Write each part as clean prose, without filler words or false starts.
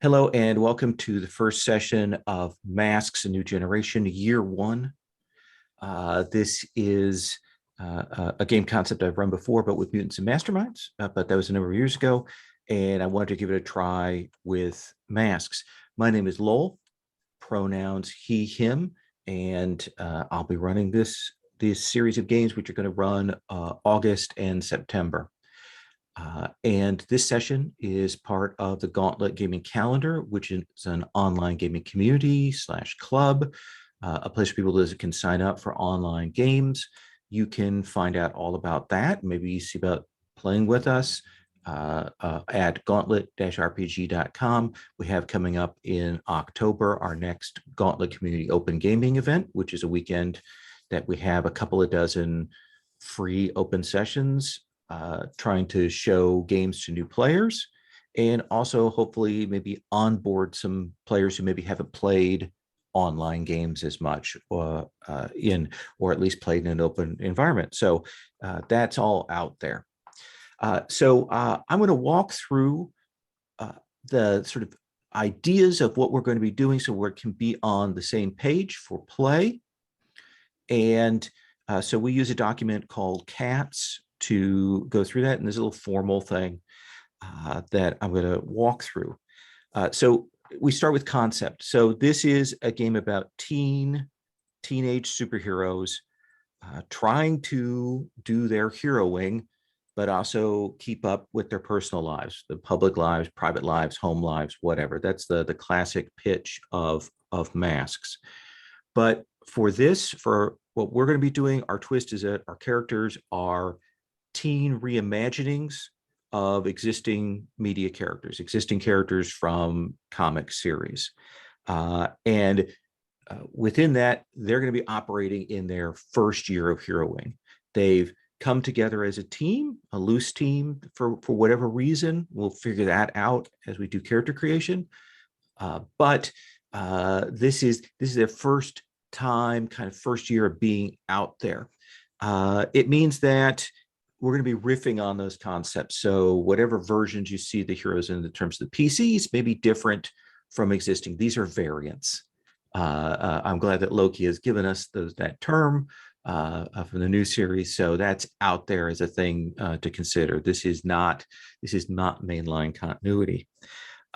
Hello and welcome to the first session of Masks: A New Generation, Year 1. This is a game concept I've run before, but with Mutants and Masterminds, but that was a number of years ago, and I wanted to give it a try with Masks. My name is Lowell, pronouns he, him, and I'll be running this series of games, which are going to run August and September. And this session is part of the Gauntlet Gaming Calendar, which is an online gaming community / club, a place for people that can sign up for online games. You can find out all about that, maybe see about playing with us at gauntlet-rpg.com. We have coming up in October our next Gauntlet Community Open Gaming event, which is a weekend that we have a couple of dozen free open sessions trying to show games to new players, and also hopefully maybe onboard some players who maybe haven't played online games as much, or at least played in an open environment. So that's all out there. So I'm going to walk through the sort of ideas of what we're going to be doing so we can be on the same page for play. And so we use a document called CATS to go through that, and there's a little formal thing that I'm going to walk through. So we start with concept. So this is a game about teenage superheroes trying to do their heroing, but also keep up with their personal lives, the public lives, private lives, home lives, whatever. That's the classic pitch of Masks. But for what we're going to be doing, our twist is that our characters are teen reimaginings of existing media characters, existing characters from comic series. And within that, they're going to be operating in their first year of heroing. They've come together as a team, a loose team for whatever reason. We'll figure that out as we do character creation. But this is their first time, kind of first year of being out there. It means that we're going to be riffing on those concepts. So whatever versions you see the heroes in terms of the PCs may be different from existing. These are variants. I'm glad that Loki has given us that term from the new series. So that's out there as a thing to consider. This is not mainline continuity.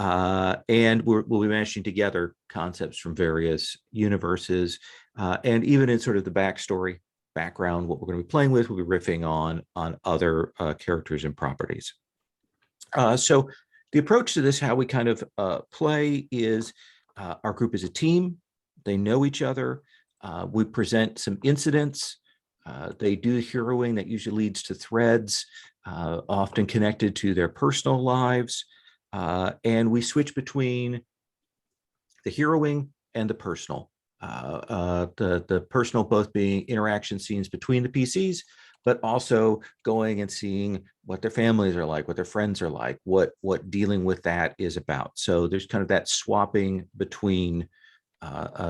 And we'll be mashing together concepts from various universes, and even in sort of the background, what we're going to be playing with, we'll be riffing on other characters and properties. So the approach to this, how we kind of play, is our group is a team. They know each other. We present some incidents. They do heroing that usually leads to threads, often connected to their personal lives. And we switch between the heroing and the personal. The personal both being interaction scenes between the PCs, but also going and seeing what their families are like, what their friends are like, what dealing with that is about. So there's kind of that swapping between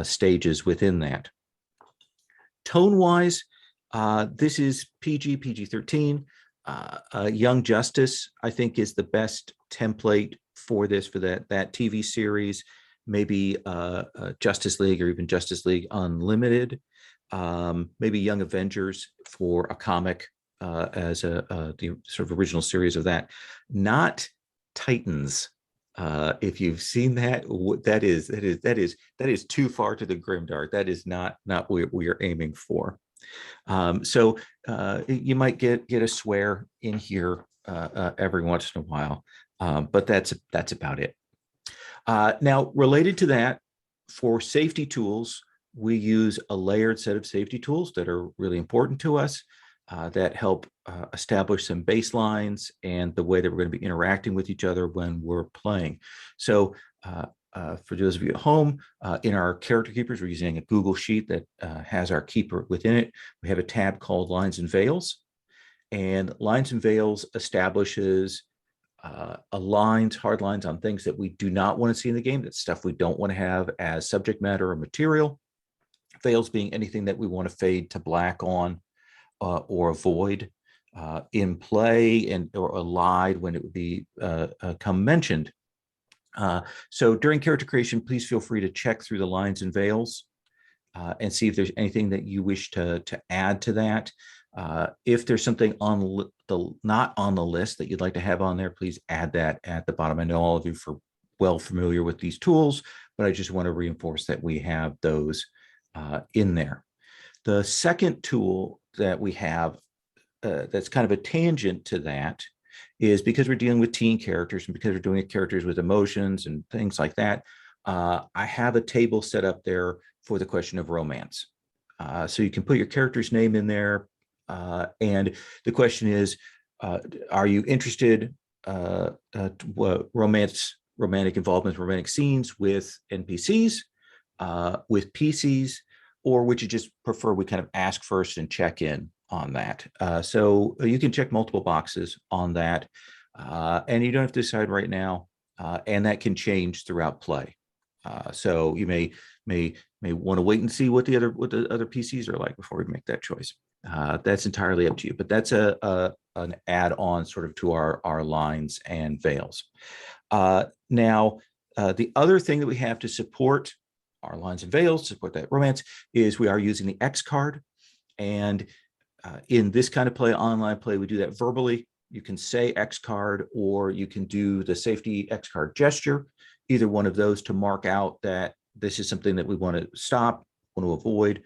stages within that. Tone-wise, this is PG-13. Young Justice, I think, is the best template for this, for that TV series. Maybe Justice League, or even Justice League Unlimited, maybe Young Avengers for a comic as the sort of original series of that. Not Titans. If you've seen that, that is too far to the grimdark. That is not what we are aiming for. So you might get a swear in here every once in a while, but that's about it. Now, related to that, for safety tools, we use a layered set of safety tools that are really important to us, that help establish some baselines and the way that we're going to be interacting with each other when we're playing. So for those of you at home, in our character keepers, we're using a Google Sheet that has our keeper within it. We have a tab called Lines and Veils, and Lines and Veils establishes hard lines on things that we do not want to see in the game. That's stuff we don't want to have as subject matter or material. Veils being anything that we want to fade to black on or avoid in play, or allied when it would be come mentioned. So during character creation, please feel free to check through the lines and veils and see if there's anything that you wish to add to that. If there's something on not on the list that you'd like to have on there, please add that at the bottom. I know all of you are well familiar with these tools, but I just want to reinforce that we have those in there. The second tool that we have that's kind of a tangent to that is because we're dealing with teen characters and because we're doing characters with emotions and things like that, I have a table set up there for the question of romance. So you can put your character's name in there. And the question is, are you interested romantic involvement, romantic scenes with NPCs, with PCs, or would you just prefer we kind of ask first and check in on that? So you can check multiple boxes on that, and you don't have to decide right now, and that can change throughout play. So you may want to wait and see what the other PCs are like before we make that choice. That's entirely up to you, but that's an add-on sort of to our lines and veils. Now, the other thing that we have to support our lines and veils, support that romance, is we are using the X card. And in this kind of play, online play, we do that verbally. You can say X card, or you can do the safety X card gesture, either one of those to mark out that this is something that we want to stop, want to avoid.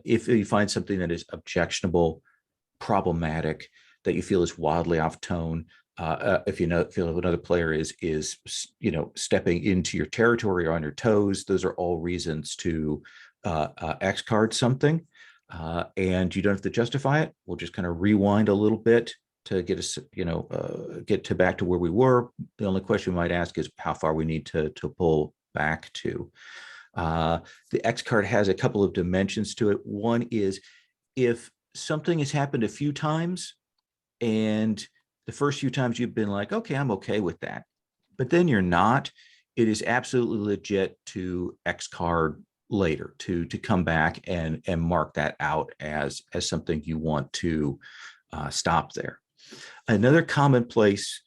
If you find something that is objectionable, problematic, that you feel is wildly off tone, if you feel another player is stepping into your territory or on your toes, those are all reasons to X card something, and you don't have to justify it. We'll just kind of rewind a little bit to get us, get back to where we were. The only question we might ask is how far we need to pull back to. The X card has a couple of dimensions to it. One is if something has happened a few times and the first few times you've been like, okay, I'm okay with that, but then you're not, it is absolutely legit to X card later, to come back and mark that out as something you want to stop there. Another common place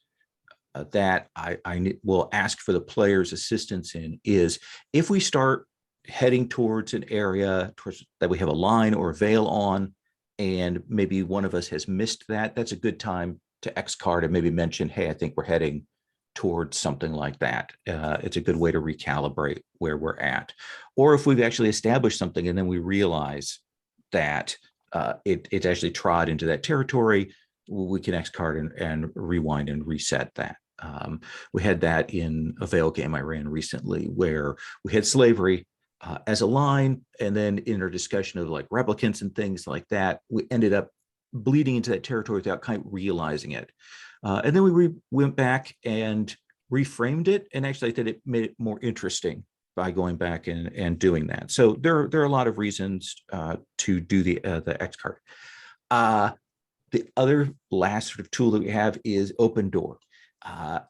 that I will ask for the player's assistance in is if we start heading towards an area that we have a line or a veil on, and maybe one of us has missed that, that's a good time to X card and maybe mention, hey, I think we're heading towards something like that. It's a good way to recalibrate where we're at. Or if we've actually established something and then we realize that it's actually trod into that territory, we can X card and rewind and reset that. We had that in a veil game I ran recently where we had slavery as a line, and then in our discussion of like replicants and things like that, we ended up bleeding into that territory without kind of realizing it. And then we went back and reframed it, and actually I think it made it more interesting by going back and doing that. So there are a lot of reasons to do the X card. The other last sort of tool that we have is open door.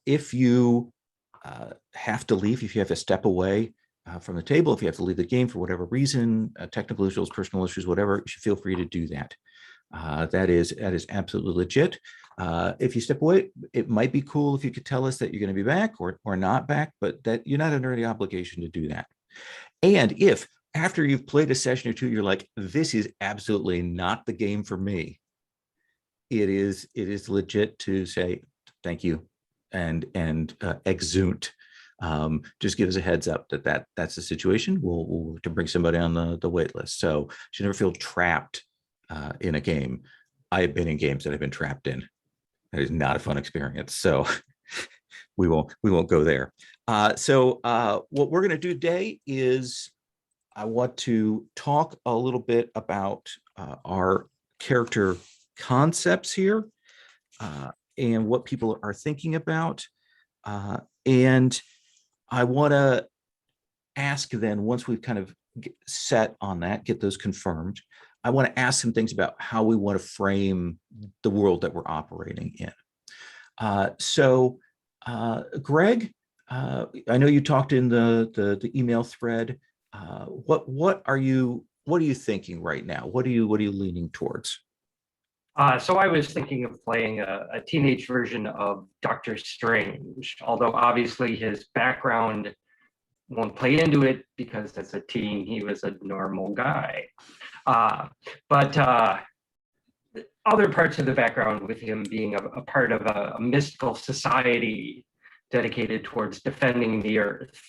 If you have to leave, if you have to step away from the table, if you have to leave the game for whatever reason, technical issues, personal issues, whatever, you should feel free to do that. That is absolutely legit. If you step away, it might be cool if you could tell us that you're going to be back or not back, but that you're not under any obligation to do that. And if after you've played a session or two, you're like, this is absolutely not the game for me, it is legit to say thank you and exunt. Just give us a heads up that's the situation. We'll to bring somebody on the wait list. So you should never feel trapped in a game. I have been in games that I've been trapped in. That is not a fun experience. So we won't go there. So what we're going to do today is I want to talk a little bit about our character concepts here and what people are thinking about. And I want to ask then, once we've kind of set on that, get those confirmed, I want to ask some things about how we want to frame the world that we're operating in. Greg, I know you talked in the email thread. What are you thinking right now? What are you leaning towards? So I was thinking of playing a teenage version of Doctor Strange, although obviously his background won't play into it because as a teen he was a normal guy. But other parts of the background with him being a part of a mystical society dedicated towards defending the earth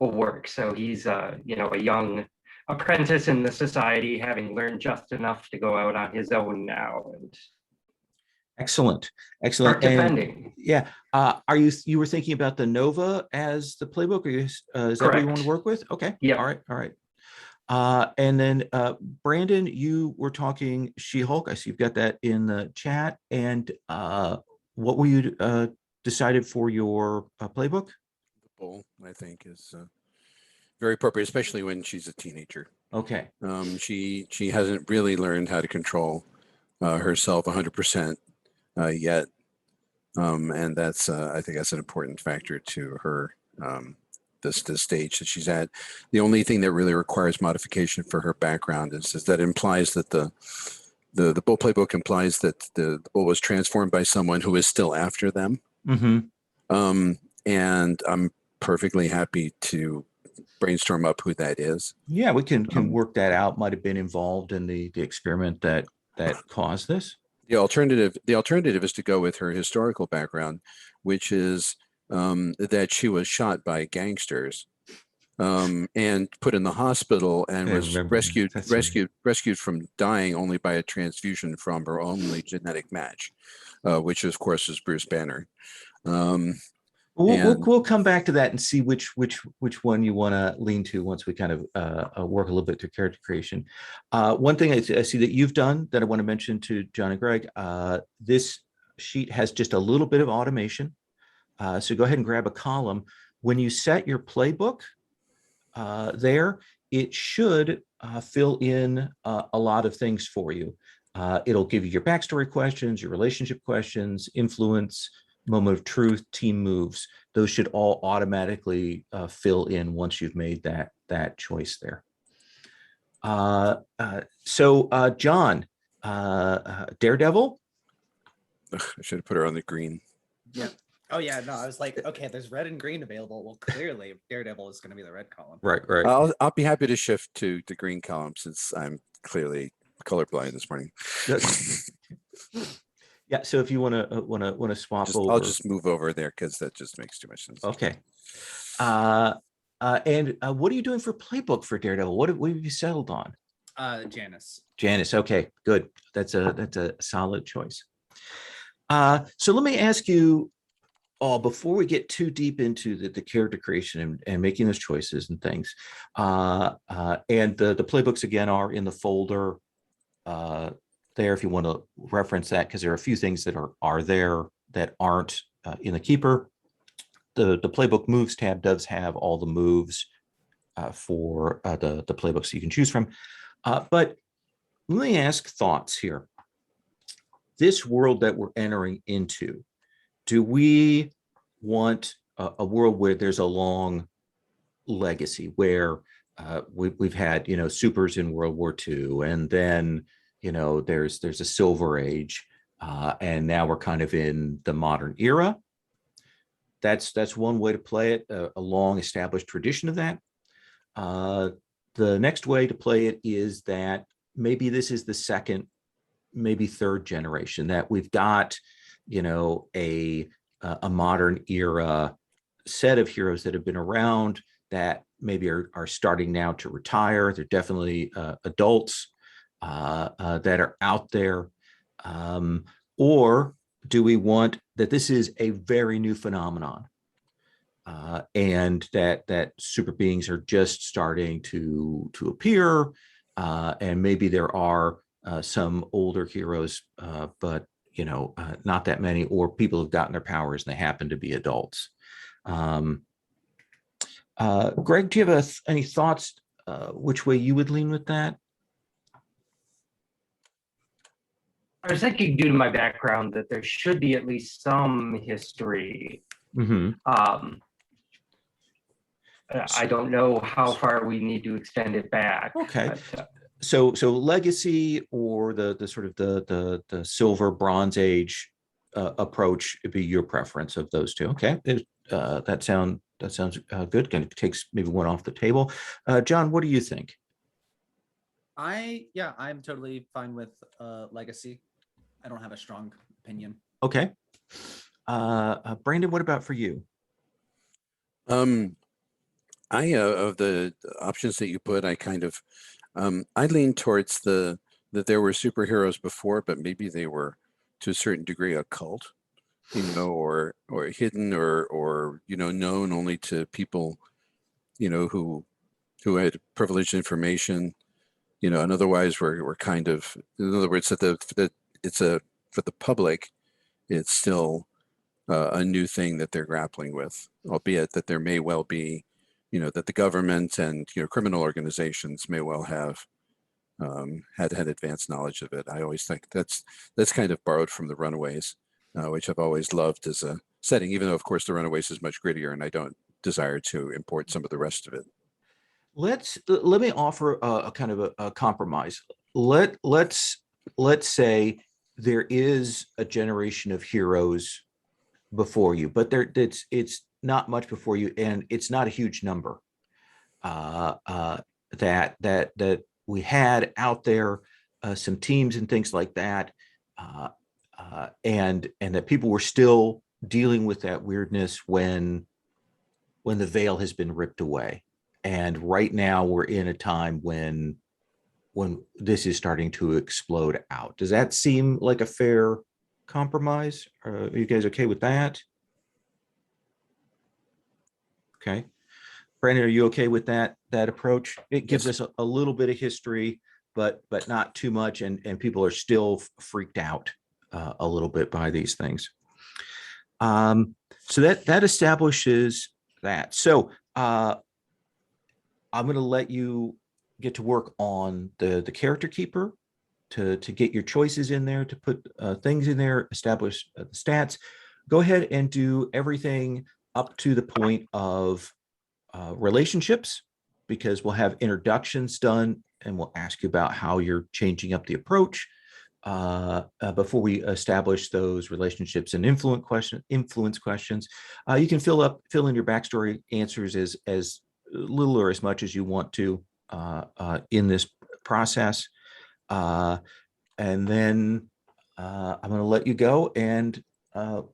will work. So he's a young apprentice in the society, having learned just enough to go out on his own now and Excellent, start excellent. And defending. yeah, you were thinking about the Nova as the playbook, or is that what you want to Correct. work with? Okay, Yep. all right. And then Brandon, you were talking She-Hulk. I see you've got that in the chat. And what were you decided for your playbook? The bull, I think, is very appropriate, especially when she's a teenager. Okay. She hasn't really learned how to control herself 100% yet, and that's I think that's an important factor to her. This stage that she's at. The only thing that really requires modification for her background is that it implies that the bull playbook implies that the bull was transformed by someone who is still after them. Mm-hmm. And I'm perfectly happy to brainstorm up who that is. Yeah, we can work that out. Might have been involved in the experiment that caused this. The alternative is to go with her historical background, which is that she was shot by gangsters and put in the hospital and was rescued from dying only by a transfusion from her only genetic match, which of course is Bruce Banner. We'll come back to that and see which one you want to lean to once we kind of work a little bit through character creation. One thing I see that you've done that I want to mention to John and Greg, this sheet has just a little bit of automation. So go ahead and grab a column. When you set your playbook there, it should fill in a lot of things for you. It'll give you your backstory questions, your relationship questions, influence, moment of truth, team moves. Those should all automatically fill in once you've made that choice there. So John, Daredevil. I should have put her on the green. Yeah. Oh yeah, no, I was like, okay, there's red and green available. Well, clearly Daredevil is going to be the red column. Right. I'll be happy to shift to the green column since I'm clearly colorblind this morning. Yeah. So if you want to swap over, I'll just move over there because that just makes too much sense. Okay. And what are you doing for playbook for Daredevil? What have you settled on? Janice. Okay, good. That's a solid choice. So let me ask you all, before we get too deep into the character creation and making those choices and things, and the playbooks again are in the folder there if you want to reference that, because there are a few things that are there that aren't in the keeper. The playbook moves tab does have all the moves for the playbooks you can choose from. But let me ask thoughts here. This world that we're entering into, do we want a world where there's a long legacy, where we've had, supers in World War II, and then, there's a Silver Age, and now we're kind of in the modern era? That's one way to play it, a long established tradition of that. The next way to play it is that maybe this is the second, maybe third generation, that we've got, a modern era set of heroes that have been around that maybe are starting now to retire. They're definitely adults that are out there. Or do we want that this is a very new phenomenon, and that super beings are just starting to appear, and maybe there are some older heroes, but not that many, or people have gotten their powers and they happen to be adults. Greg, do you have any thoughts which way you would lean with that? I was thinking, due to my background, that there should be at least some history. Mm-hmm. I don't know how far we need to extend it back. Okay. so legacy or the sort of the silver bronze age approach would be your preference of those two. Okay, that sounds good. Kind of takes maybe one off the table. John, what do you think? I'm totally fine with legacy. I don't have a strong opinion. Okay, Brandon, what about for you? Um, I of the options that you put, I kind of I lean towards that there were superheroes before, but maybe they were to a certain degree occult, or hidden, or known only to people, who had privileged information, and otherwise we're kind of, in other words, that it's a for the public, it's still a new thing that they're grappling with, albeit that there may well be, that the government and criminal organizations may well have had advanced knowledge of it. I always think that's kind of borrowed from the Runaways, which I've always loved as a setting, even though of course the Runaways is much grittier, and I don't desire to import some of the rest of it. Let me offer a kind of a compromise. Let's say there is a generation of heroes before you, but it's not much before you, and it's not a huge number that we had out there, some teams and things like that, and that people were still dealing with that weirdness when the veil has been ripped away. And right now we're in a time when this is starting to explode out. Does that seem like a fair compromise? Are you guys okay with that? Okay. Brandon, are you okay with that approach? It gives Yes. us a little bit of history, but not too much, and people are still freaked out a little bit by these things. So that establishes that. So I'm going to let you get to work on the character keeper to get your choices in there, to put things in there, establish the stats. Go ahead and do everything up to the point of relationships, because we'll have introductions done and we'll ask you about how you're changing up the approach before we establish those relationships and influence questions. You can fill in your backstory answers as little or as much as you want to in this process. And then I'm going to let you go, and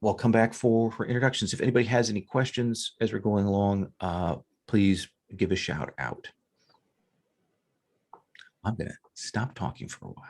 we'll come back for introductions. If anybody has any questions as we're going along, please give a shout out. I'm going to stop talking for a while.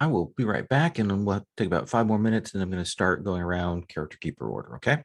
I will be right back, and then we'll take about 5 more minutes, and I'm going to start going around character keeper order. Okay.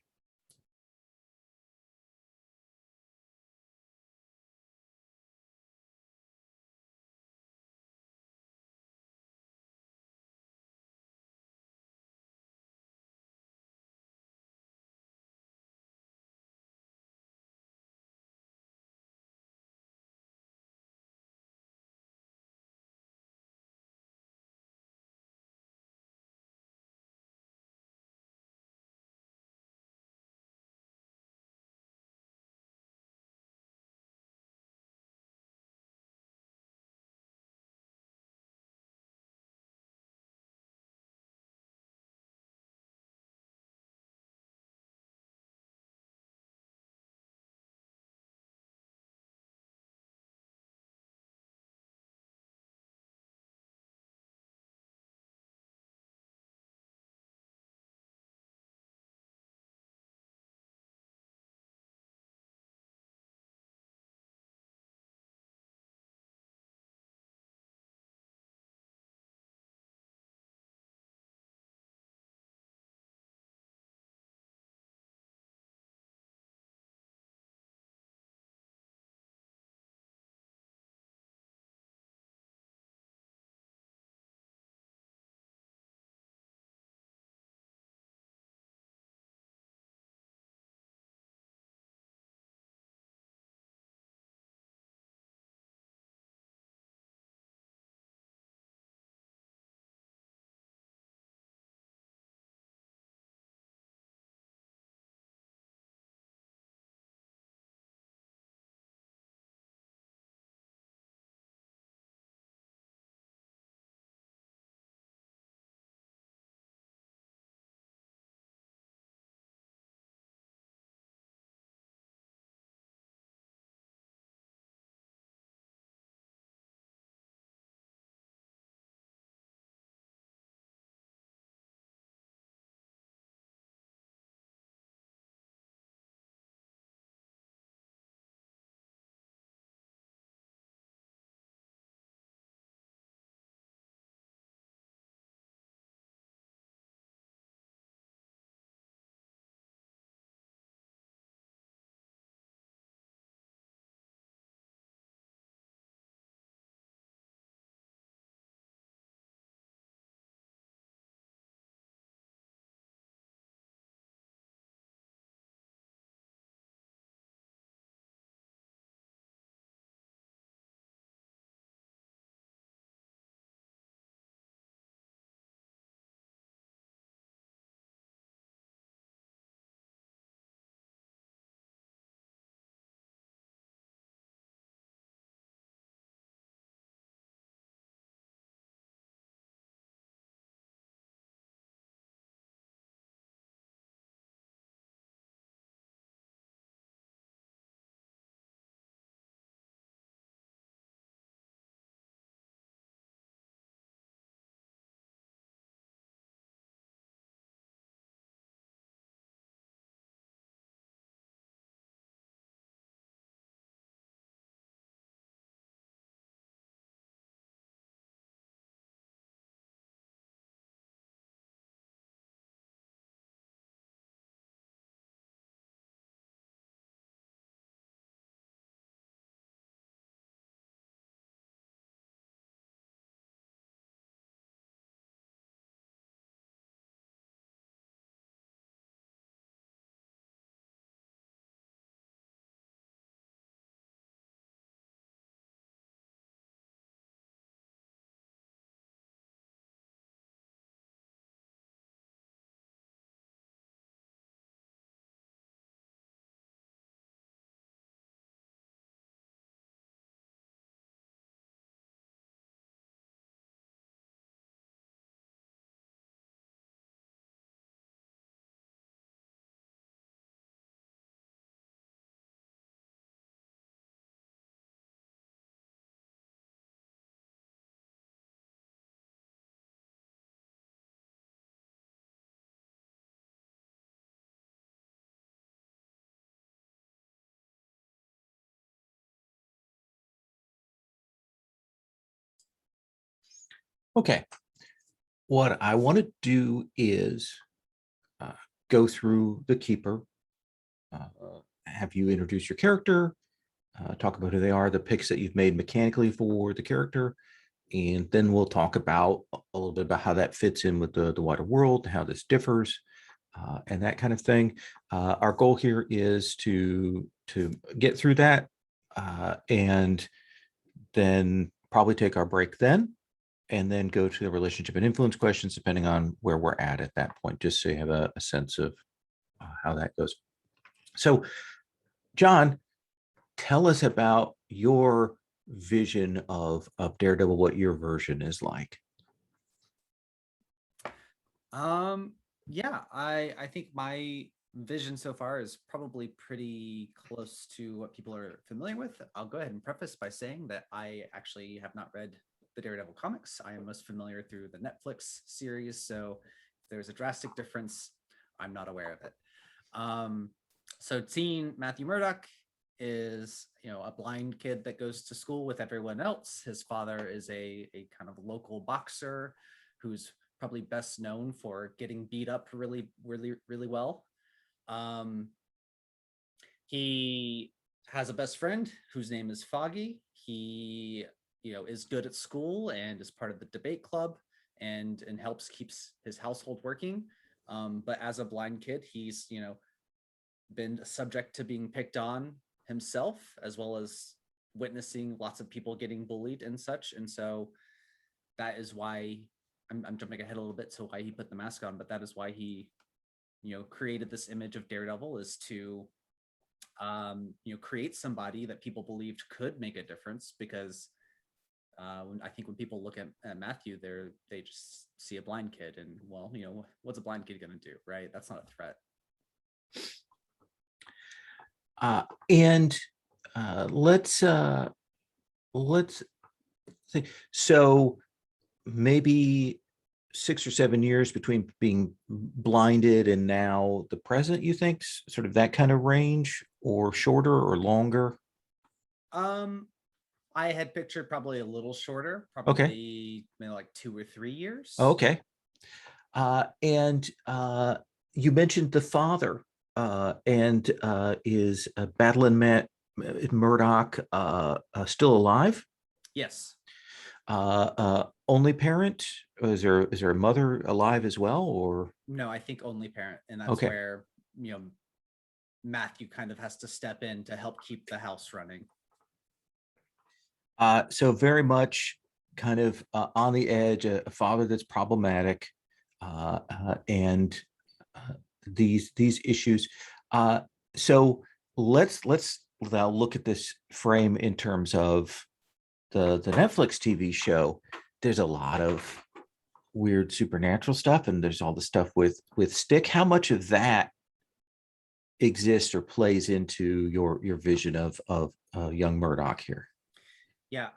Okay. What I want to do is go through the keeper, have you introduce your character, talk about who they are, the picks that you've made mechanically for the character, and then we'll talk about a little bit about how that fits in with the wider world, how this differs, and that kind of thing. Our goal here is to get through that, and then probably take our break then, and then go to the relationship and influence questions, depending on where we're at that point, just so you have a sense of how that goes. So, John, tell us about your vision of Daredevil, what your version is like. Yeah, I think my vision so far is probably pretty close to what people are familiar with. I'll go ahead and preface by saying that I actually have not read the Daredevil comics. I am most familiar through the Netflix series, so if there's a drastic difference, I'm not aware of it. So seeing Matthew Murdock is, a blind kid that goes to school with everyone else. His father is a kind of local boxer who's probably best known for getting beat up really well. He has a best friend whose name is Foggy. He, is good at school and is part of the debate club and helps keeps his household working. But as a blind kid, he's, been subject to being picked on himself, as well as witnessing lots of people getting bullied and such. And so that is why I'm jumping ahead a little bit to why he put the mask on, but that is why he, created this image of Daredevil, is to, create somebody that people believed could make a difference. Because I think when people look at Matthew, they just see a blind kid, and well, what's a blind kid going to do, right? That's not a threat. And let's see. So maybe 6 or 7 years between being blinded and now the present, you think, sort of that kind of range, or shorter or longer? I had pictured probably a little shorter, probably maybe like 2 or 3 years. Okay. And you mentioned the father, and is Battling Murdock still alive? Yes. Only parent? Is there a mother alive as well, or? No, I think only parent, and that's Okay. where Matthew kind of has to step in to help keep the house running. So very much kind of on the edge, a father that's problematic, and these issues. So let's now look at this frame in terms of the Netflix TV show. There's a lot of weird supernatural stuff, and there's all the stuff with Stick. How much of that exists or plays into your vision of young Murdock here? Yeah,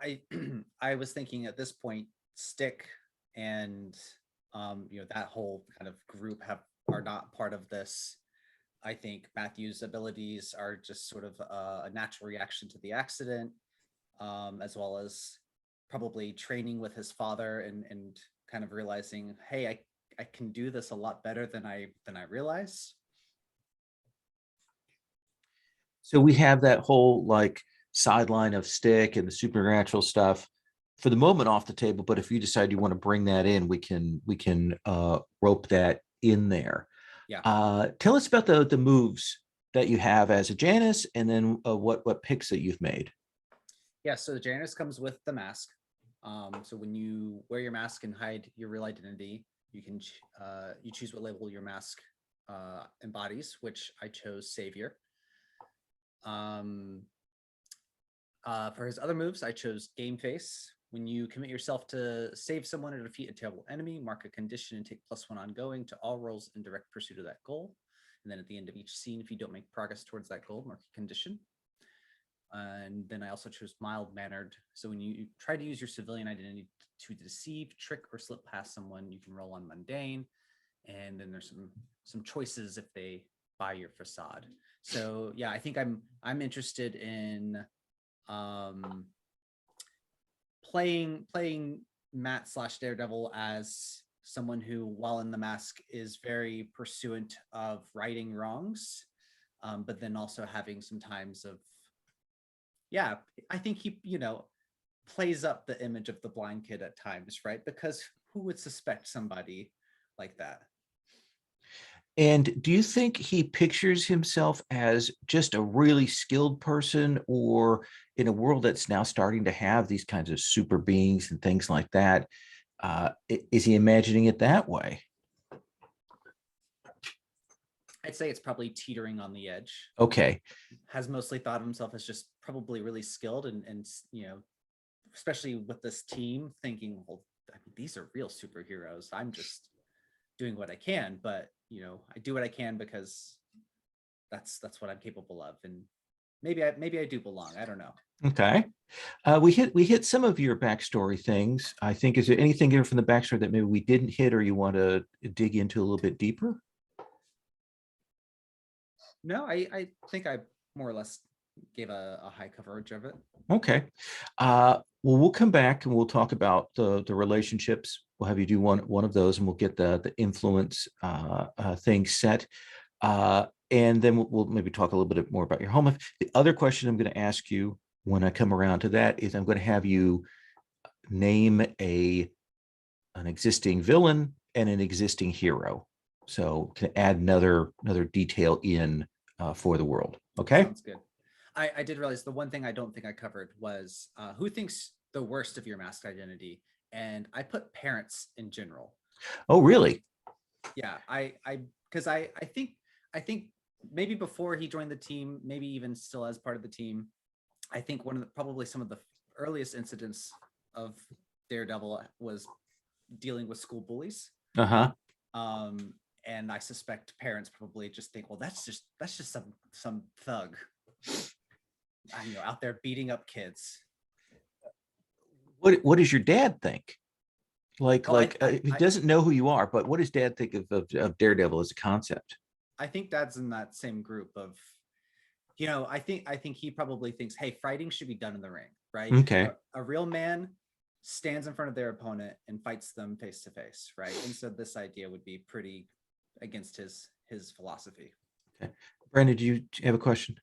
I was thinking at this point, Stick and that whole kind of group are not part of this. I think Matthew's abilities are just sort of a natural reaction to the accident, as well as probably training with his father and kind of realizing, hey, I can do this a lot better than I realize. So we have that whole like sideline of Stick and the supernatural stuff for the moment off the table, but if you decide you want to bring that in, we can rope that in there. Yeah. Tell us about the moves that you have as a Janice, and then what picks that you've made. Yeah, so the Janice comes with the mask. So when you wear your mask and hide your real identity, you can you choose what label your mask embodies, which I chose Savior. For his other moves, I chose Game Face. When you commit yourself to save someone or defeat a terrible enemy, mark a condition and take +1 ongoing to all rolls in direct pursuit of that goal. And then at the end of each scene, if you don't make progress towards that goal, mark a condition. And then I also chose Mild-Mannered. So when you try to use your civilian identity to deceive, trick, or slip past someone, you can roll on Mundane. And then there's some choices if they buy your facade. So yeah, I think I'm interested in playing Matt slash Daredevil as someone who, while in the mask, is very pursuant of righting wrongs, but then also having some times of, yeah, I think he, plays up the image of the blind kid at times, right? Because who would suspect somebody like that? And do you think he pictures himself as just a really skilled person, or in a world that's now starting to have these kinds of super beings and things like that, is he imagining it that way? I'd say it's probably teetering on the edge. Okay. Has mostly thought of himself as just probably really skilled and especially with this team, thinking, well, I mean, these are real superheroes. I'm just doing what I can, but I do what I can because that's what I'm capable of. And maybe I do belong. I don't know. Okay. We hit some of your backstory things. I think, is there anything here from the backstory that maybe we didn't hit or you want to dig into a little bit deeper? No, I think I more or less gave a high coverage of it. Okay. Well, we'll come back and we'll talk about the relationships. We'll have you do one of those, and we'll get the influence thing set. And then we'll maybe talk a little bit more about your home life. The other question I'm going to ask you when I come around to that is I'm going to have you name an existing villain and an existing hero. So can add another detail in for the world. Okay. Sounds good. I did realize the one thing I don't think I covered was who thinks the worst of your masked identity, and I put parents in general. Oh, really? Yeah, because I think maybe before he joined the team, maybe even still as part of the team, I think probably some of the earliest incidents of Daredevil was dealing with school bullies. Uh-huh. And I suspect parents probably just think, well, that's just some thug, out there beating up kids. What does your dad think? He I doesn't know who you are, but what does dad think of Daredevil as a concept? I think Dad's in that same group of, I think he probably thinks, hey, fighting should be done in the ring, right? Okay. A real man stands in front of their opponent and fights them face to face, right? And so this idea would be pretty against his philosophy. Okay. Brandon, do you have a question?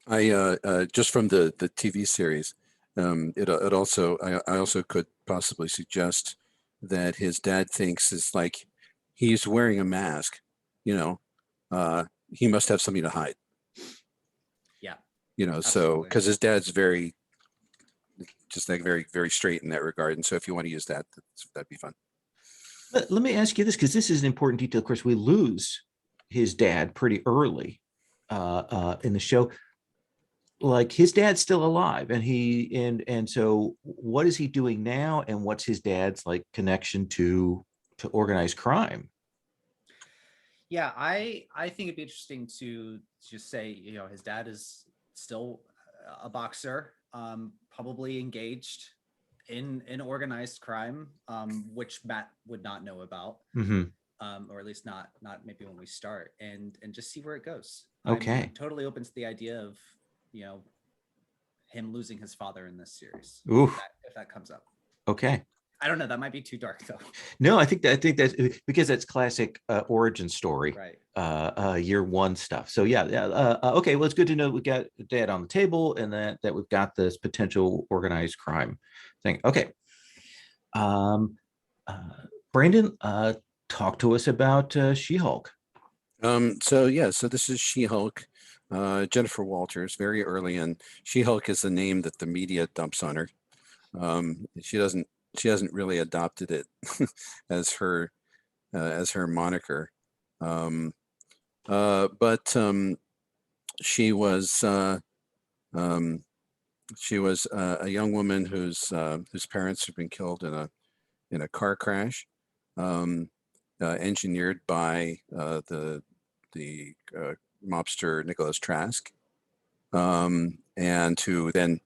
I just from the TV series, it also I also could possibly suggest that his dad thinks it's like he's wearing a mask, he must have something to hide. Yeah. So because his dad's very very straight in that regard, and so if you want to use that, that'd be fun. Let me ask you this, because this is an important detail. Of course, we lose his dad pretty early in the show. Like, his dad's still alive, and so what is he doing now, and what's his dad's connection to organized crime? Yeah, I think it'd be interesting to just say, his dad is still a boxer, probably engaged in organized crime, which Matt would not know about, or at least not maybe when we start, and just see where it goes. Okay. I'm totally open to the idea of him losing his father in this series. Oof. If that comes up. Okay. I don't know. That might be too dark though. No, I think that's because that's classic origin story, right? Year one stuff. So yeah. Okay. Well, it's good to know we got Dad on the table, and that we've got this potential organized crime thing. Okay. Brandon, talk to us about She-Hulk. So this is She-Hulk, Jennifer Walters, very early in. She-Hulk is the name that the media dumps on her. She hasn't really adopted it as her moniker. But she was a young woman whose parents had been killed in a car crash, engineered by the mobster Nicholas Trask, and who then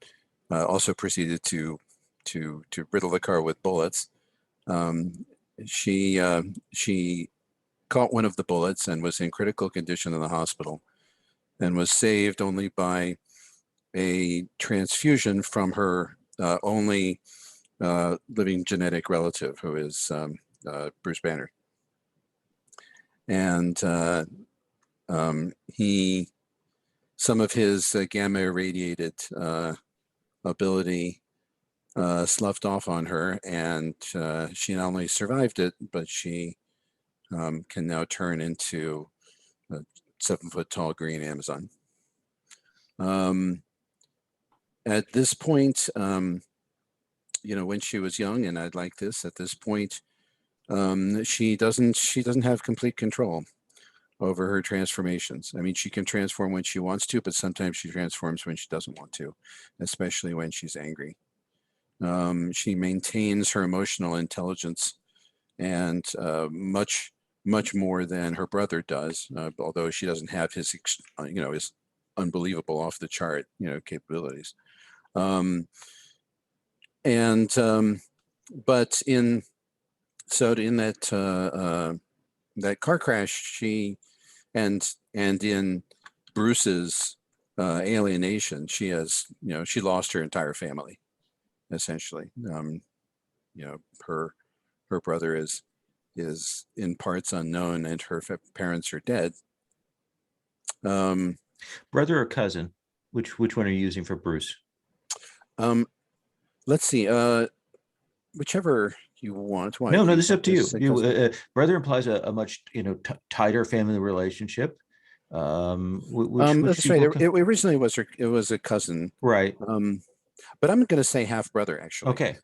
also proceeded to riddle the car with bullets. She caught one of the bullets and was in critical condition in the hospital, and was saved only by a transfusion from her only living genetic relative, who is Bruce Banner. And some of his gamma irradiated ability sloughed off on her, and she not only survived it, but she can now turn into a 7-foot tall green Amazon. At this point, when she was young, and I'd like this, at this point, she doesn't have complete control over her transformations. I mean, she can transform when she wants to, but sometimes she transforms when she doesn't want to, especially when she's angry. She maintains her emotional intelligence, and much more than her brother does, although she doesn't have his his unbelievable off the chart capabilities. But in that car crash, she and in Bruce's alienation, she has she lost her entire family, essentially. Her brother is in parts unknown, and her parents are dead. Brother or cousin? Which one are you using for Bruce? Let's see. Whichever you want. No, this is up to you. Brother implies a much tighter family relationship. That's right. It originally was a cousin, right? But I'm going to say half brother, actually. Okay.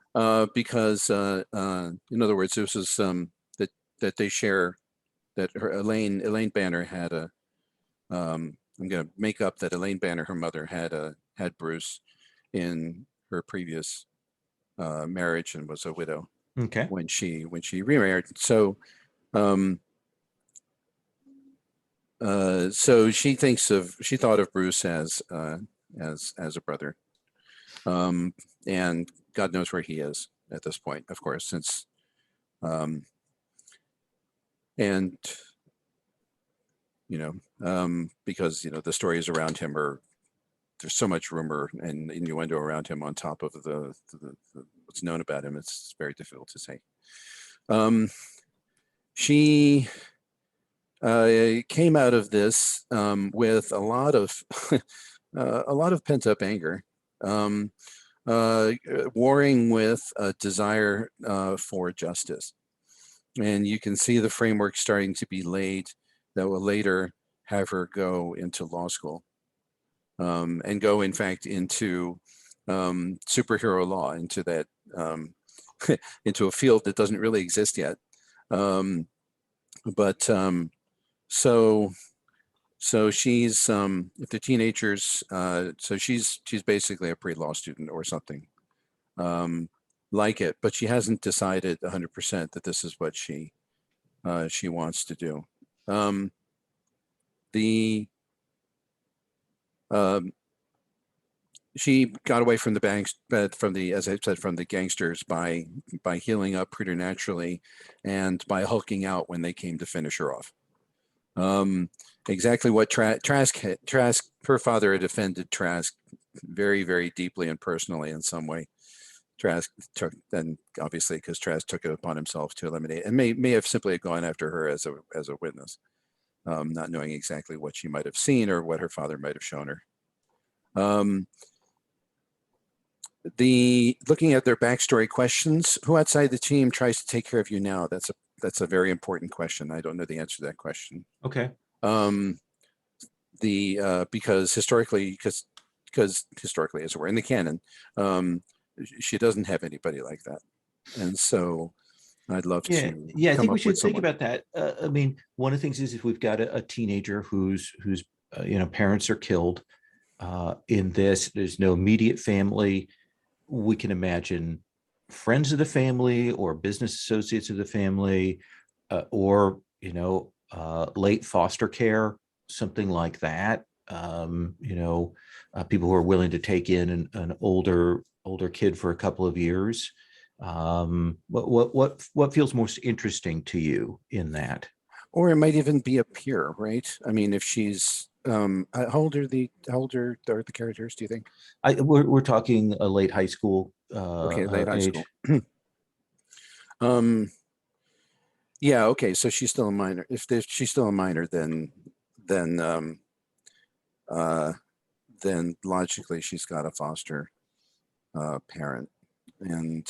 Because in other words, this was that they share, that Elaine Banner had a. I'm going to make up that Elaine Banner, her mother, had Bruce in her previous marriage and was a widow. Okay. When she remarried, so she thought of Bruce as a brother, and God knows where he is at this point, of course, since because the stories around him there's so much rumor and innuendo around him on top of the what's known about him. It's very difficult to say. She came out of this with a lot of pent-up anger, warring with a desire for justice, and you can see the framework starting to be laid that will later have her go into law school. And go, in fact, into superhero law, into that into a field that doesn't really exist yet. So she's if the teenagers, so she's basically a pre-law student or something like it, but she hasn't decided 100% that this is what she wants to do. She got away from the banks, as I said, from the gangsters by healing up preternaturally and by hulking out when they came to finish her off. Exactly what Trask, her father had offended Trask very, very deeply and personally in some way. Trask took, then obviously because Trask took it upon himself to eliminate, and may have simply gone after her as a witness, not knowing exactly what she might have seen or what her father might have shown her. Looking at their backstory questions, who outside the team tries to take care of you now? That's a very important question. I don't know the answer to that question. Okay. Because historically, as it were, in the canon, she doesn't have anybody like that, and so I'd love to. Yeah, I think we should think about that. I mean, one of the things is if we've got a teenager whose parents are killed in this, there's no immediate family. We can imagine friends of the family or business associates of the family, or late foster care, something like that. People who are willing to take in an older kid for a couple of years. What feels most interesting to you in that? Or it might even be a peer, right? I mean, if she's how old are the characters, do you think? We're talking a late high school Okay, late high age. school. Yeah, okay, so she's still a minor. If she's still a minor, then uh, then logically she's got a foster parent. And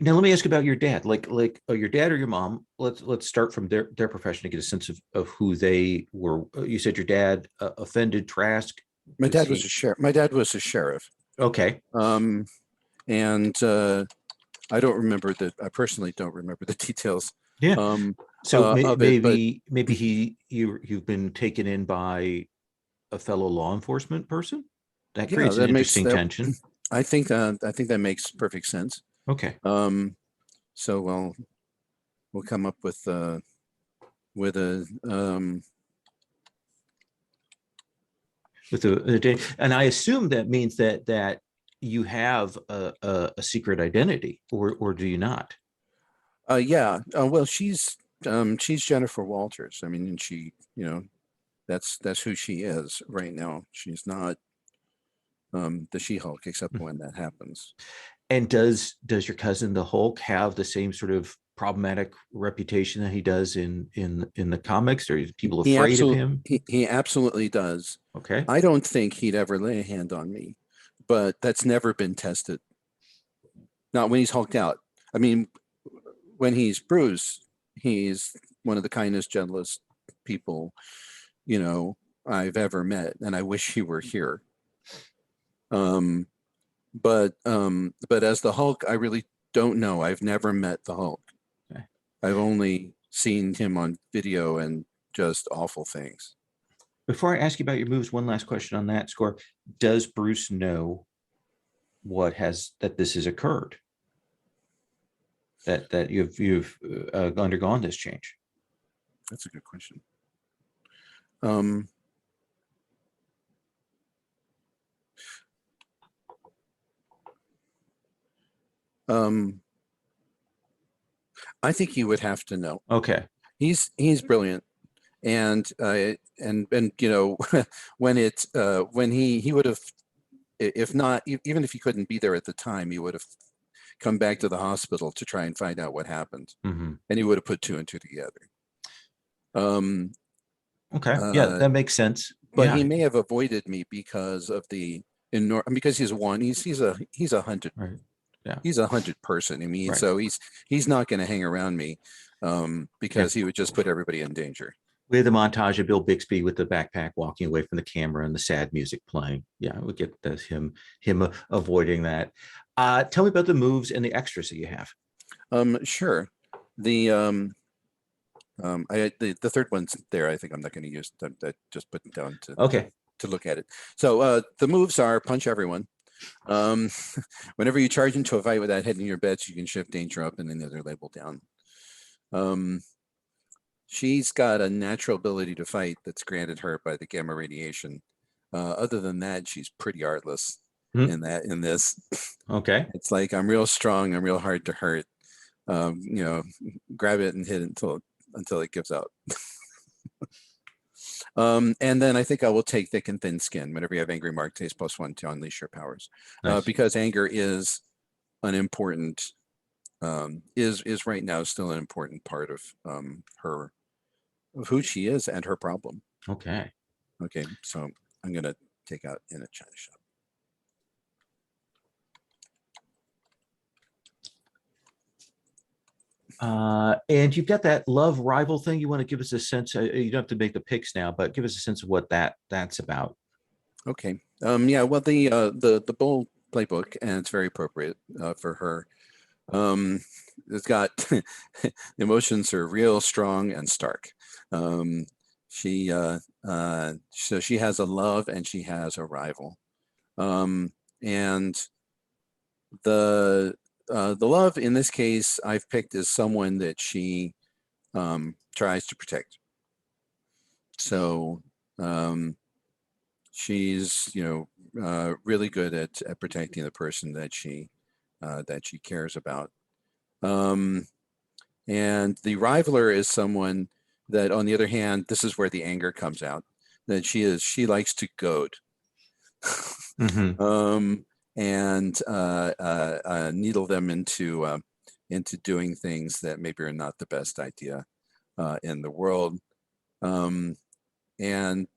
Now let me ask about your dad. Like your dad or your mom. Let's start from their profession to get a sense of who they were. You said your dad offended Trask. my Was dad was he- a sheriff. My dad was a sheriff. Okay. And I don't remember I personally don't remember the details. Yeah. So of it, but maybe you've been taken in by a fellow law enforcement person. That yeah, creates an that makes interesting that. tension. I think that makes perfect sense. Okay. So we'll come up with a With the day, and I assume that means that you have a secret identity, or do you not? yeah. Well, she's Jennifer Walters. I mean, and she, that's who she is right now. She's not the She-Hulk, except when that happens. And does your cousin the Hulk have the same sort of problematic reputation that he does in the comics? Or are people afraid of him? He absolutely does. Okay. I don't think he'd ever lay a hand on me, but that's never been tested. Not when he's hulked out. I mean, when he's Bruce, he's one of the kindest, gentlest people, I've ever met, and I wish he were here. But as the Hulk, I really don't know. I've never met the Hulk. Okay. I've only seen him on video and just awful things. Before I ask you about your moves, one last question on that score. Does Bruce know that this has occurred? That you've undergone this change? That's a good question. I think he would have to know. Okay. He's brilliant, and when he would have, if not, even if he couldn't be there at the time, he would have come back to the hospital to try and find out what happened, and he would have put two and two together. Okay. Yeah, that makes sense. But he may have avoided me because of because he's a hunted. Right. Yeah. He's a hunted person. I mean, Right. so he's not going to hang around me because he would just put everybody in danger. We had the montage of Bill Bixby with the backpack walking away from the camera and the sad music playing. Yeah, we get him avoiding that. Tell me about the moves and the extras that you have. Sure. The third one's there. I think I'm not going to use that. Just put it down to look at it. So the moves are punch everyone. Whenever you charge into a fight without hitting your bets, you can shift danger up and then the other label down. She's got a natural ability to fight that's granted her by the gamma radiation. Other than that, she's pretty artless in this. Okay. It's like, I'm real strong, I'm real hard to hurt. Grab it and hit it until it gives out. And then I think I will take thick and thin skin. Whenever you have angry mark, taste +1 to unleash your powers. Nice. Because anger is an important, is right now still an important part of who she is and her problem. Okay. Okay, so I'm gonna take out in a China shop. And you've got that love rival thing. You want to give us a sense? You don't have to make the picks now, but give us a sense of what that's about. Okay. Yeah. Well, the Bull playbook, and it's very appropriate for her. It's got emotions are real strong and stark. So she has a love and she has a rival, and the love in this case I've picked is someone that she tries to protect. So she's really good at protecting the person that she cares about. And the rivaler is someone that, on the other hand, this is where the anger comes out. that she likes to goad. Mhm. And needle them into doing things that maybe are not the best idea in the world. And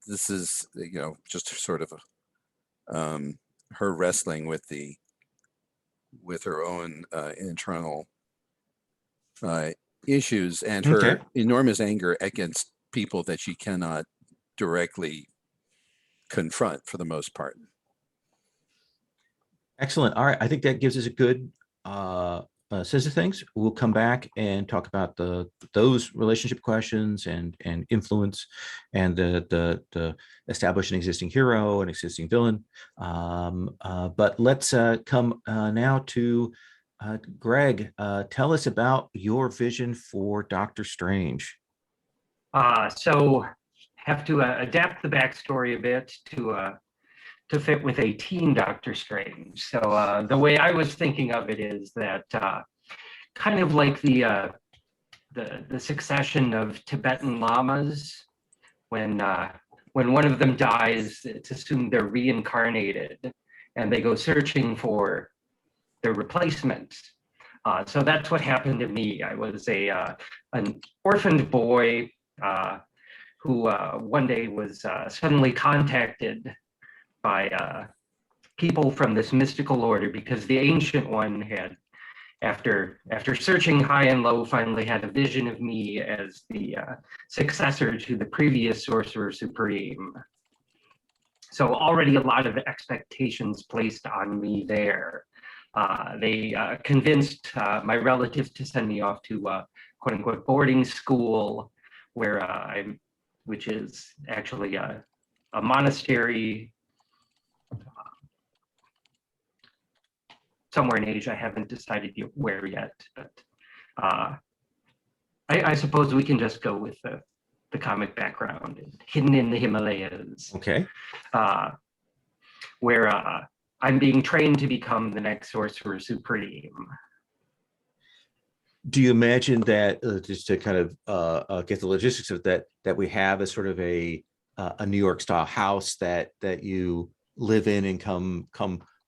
this is, just sort of her wrestling with her own internal issues and her Okay. enormous anger against people that she cannot directly confront for the most part. Excellent. All right. I think that gives us a good sense of things. We'll come back and talk about those relationship questions and influence and the establish an existing hero, an existing villain. But let's come now to Greg. Tell us about your vision for Doctor Strange. So have to adapt the backstory a bit to fit with a teen Doctor Strange. So the way I was thinking of it is that kind of like the succession of Tibetan lamas, when one of them dies, it's assumed they're reincarnated, and they go searching for their replacement. So that's what happened to me. I was an orphaned boy who one day was suddenly contacted by people from this mystical order, because the ancient one had, after searching high and low, finally had a vision of me as the successor to the previous sorcerer supreme. So already a lot of expectations placed on me there. They convinced my relatives to send me off to quote unquote boarding school, where which is actually a monastery somewhere in Asia. I haven't decided where yet, but I suppose we can just go with the comic background, hidden in the Himalayas. Okay. Where I'm being trained to become the next sorcerer supreme. Do you imagine that just to kind of get the logistics of that we have a sort of a New York style house that you live in and come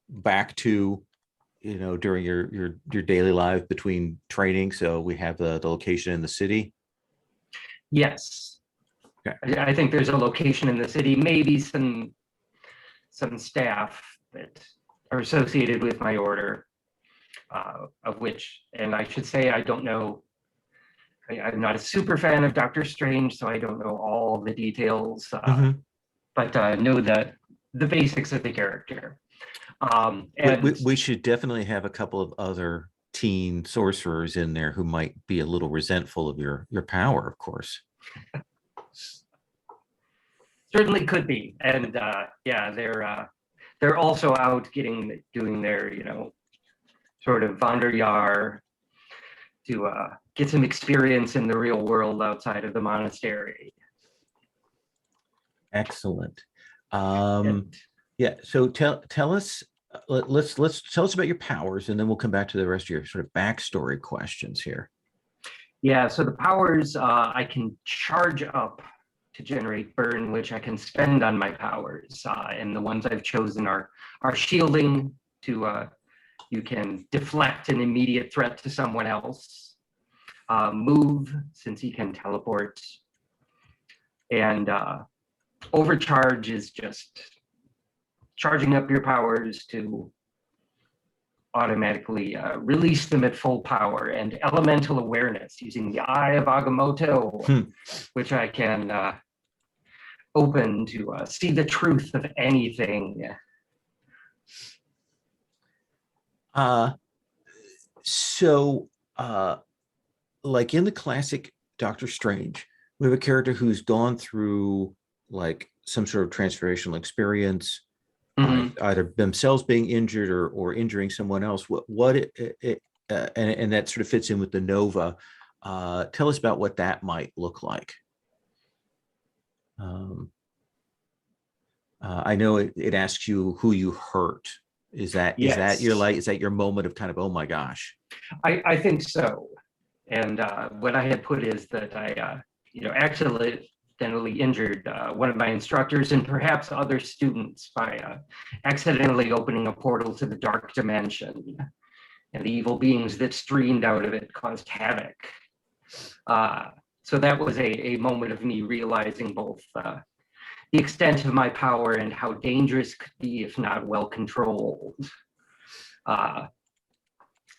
back to, during your daily life between training? So we have the location in the city. Yes. Okay. I think there's a location in the city, maybe some staff that are associated with my order, of which, and I should say, I don't know, I'm not a super fan of Doctor Strange, so I don't know all the details, but know the basics of the character. And we should definitely have a couple of other teen sorcerers in there who might be a little resentful of your power, of course. Certainly could be. And yeah, they're also out doing their, sort of Wanderjahr to get some experience in the real world outside of the monastery. Excellent. And Yeah. So tell us, let's tell us about your powers, and then we'll come back to the rest of your sort of backstory questions here. yeah, so the powers, I can charge up to generate burn, which I can spend on my powers. And the ones I've chosen are shielding to, you can deflect an immediate threat to someone else. Move, since he can teleport. And overcharge is just charging up your powers to automatically release them at full power. And elemental awareness, using the Eye of Agamotto, which I can open to see the truth of anything. So like in the classic Doctor Strange, we have a character who's gone through like some sort of transformational experience, either themselves being injured or injuring someone else. And that sort of fits in with the Nova. Tell us about what that might look like. I know it asks you who you hurt. Is that your moment of kind of, oh my gosh? I think so. And what I had put is that I, actually accidentally injured one of my instructors and perhaps other students by accidentally opening a portal to the dark dimension. And the evil beings that streamed out of it caused havoc. So that was a moment of me realizing both the extent of my power and how dangerous it could be if not well controlled.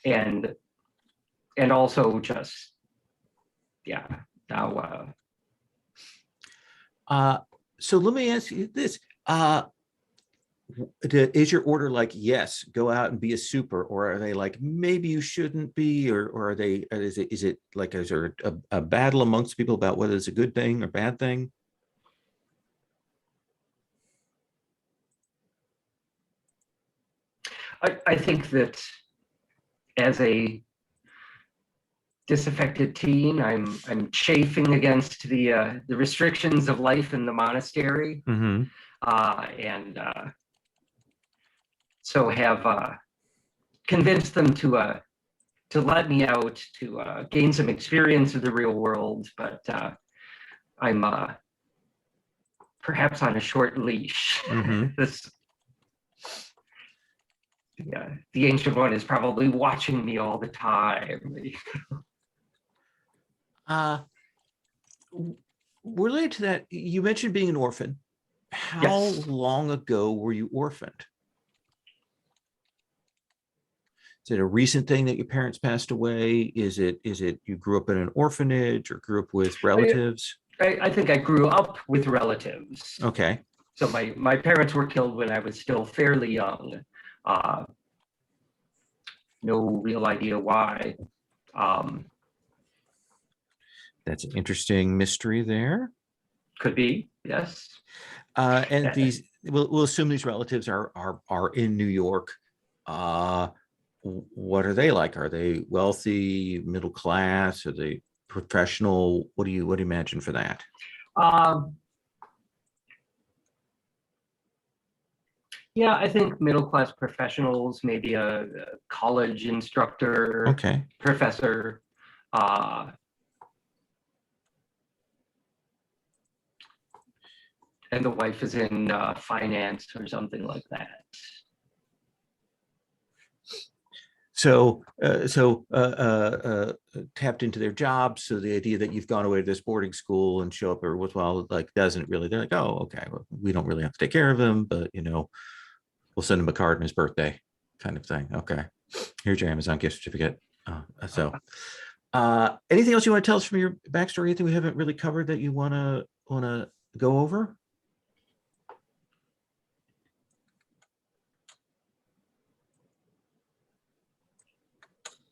And also just, yeah, now. So let me ask you this. Is your order like, yes, go out and be a super, or are they like, maybe you shouldn't be, or are they, is it like, is there a battle amongst people about whether it's a good thing or bad thing? I think that as a disaffected teen, I'm chafing against the restrictions of life in the monastery, and so have convinced them to let me out to gain some experience of the real world, but I'm perhaps on a short leash. This, yeah, the Ancient One is probably watching me all the time. Related to that, you mentioned being an orphan. How Yes. long ago were you orphaned? Is it a recent thing that your parents passed away? Is it you grew up in an orphanage or grew up with relatives? I think I grew up with relatives. Okay. So my parents were killed when I was still fairly young. No real idea why. That's an interesting mystery there. Could be, yes. And these, we'll assume these relatives are in New York. What are they like? Are they wealthy, middle class? Are they professional? What do you imagine for that? Yeah, I think middle class professionals, maybe a college instructor, Okay. professor. And the wife is in finance or something like that. So tapped into their jobs. So the idea that you've gone away to this boarding school and show up every once in a while, like, doesn't really, they're like, oh, okay, well, we don't really have to take care of him, but we'll send him a card on his birthday, kind of thing. Okay, here's your Amazon gift certificate. Anything else you want to tell us from your backstory? Anything we haven't really covered that you want to go over?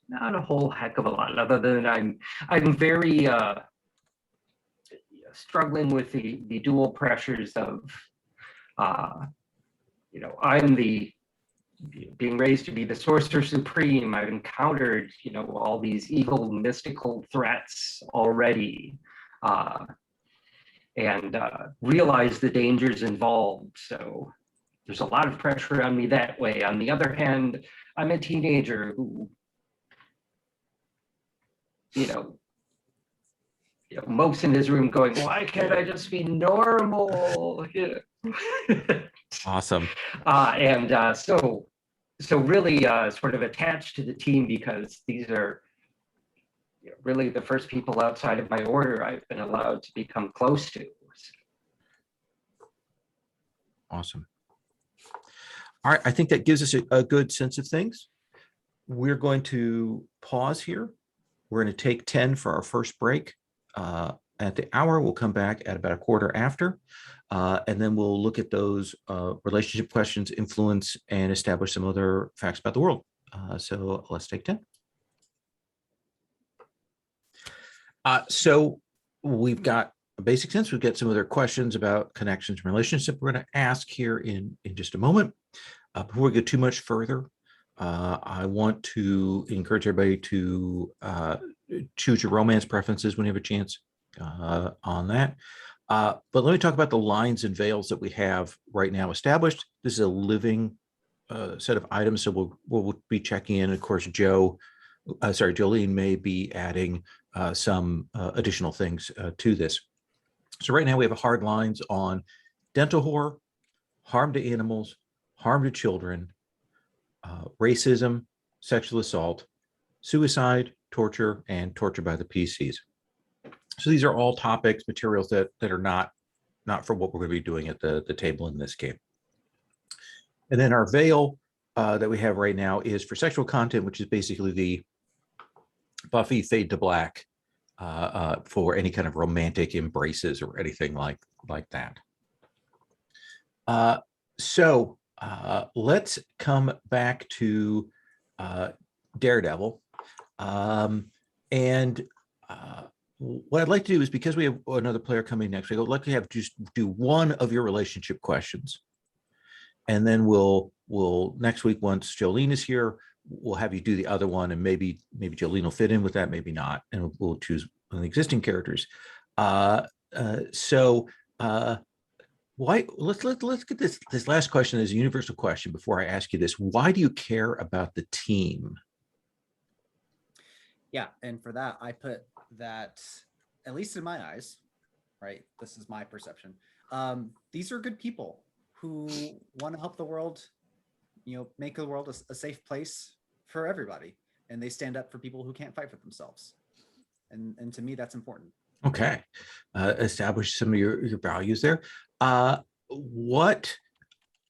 Not a whole heck of a lot, other than I'm very struggling with the dual pressures of I'm being raised to be the sorcerer supreme. I've encountered all these evil mystical threats already, and realize the dangers involved. So there's a lot of pressure on me that way. On the other hand, I'm a teenager who mopes in his room going, why can't I just be normal? Awesome. So really sort of attached to the team, because these are really the first people outside of my order I've been allowed to become close to. Awesome. All right, I think that gives us a good sense of things. We're going to pause here. We're going to take 10 for our first break. At the hour, we'll come back at about a quarter after, and then we'll look at those relationship questions, influence, and establish some other facts about the world. So let's take 10. So we've got a basic sense. We've got some other questions about connections and relationship we're going to ask here in just a moment. Before we go too much further, I want to encourage everybody to choose your romance preferences when you have a chance on that. But let me talk about the lines and veils that we have right now established. This is a living set of items, so we'll be checking in. Of course, Jolene may be adding some additional things to this. So right now we have hard lines on dental horror, harm to animals, harm to children, racism, sexual assault, suicide, torture, and torture by the PCs. So these are all topics, materials that are not for what we're going to be doing at the table in this game. And then our veil that we have right now is for sexual content, which is basically the Buffy fade to black for any kind of romantic embraces or anything like that. So let's come back to Daredevil. And what I'd like to do is, because we have another player coming next week, I'd like to have just do one of your relationship questions. And then we'll next week, once Jolene is here, we'll have you do the other one, and maybe Jolene will fit in with that, maybe not, and we'll choose one of the existing characters. Why? Let's get this last question as a universal question before I ask you this. Why do you care about the team? Yeah, and for that, I put that, at least in my eyes, right? This is my perception. These are good people who want to help the world, make the world a safe place for everybody, and they stand up for people who can't fight for themselves. And to me, that's important. Okay, establish some of your values there. What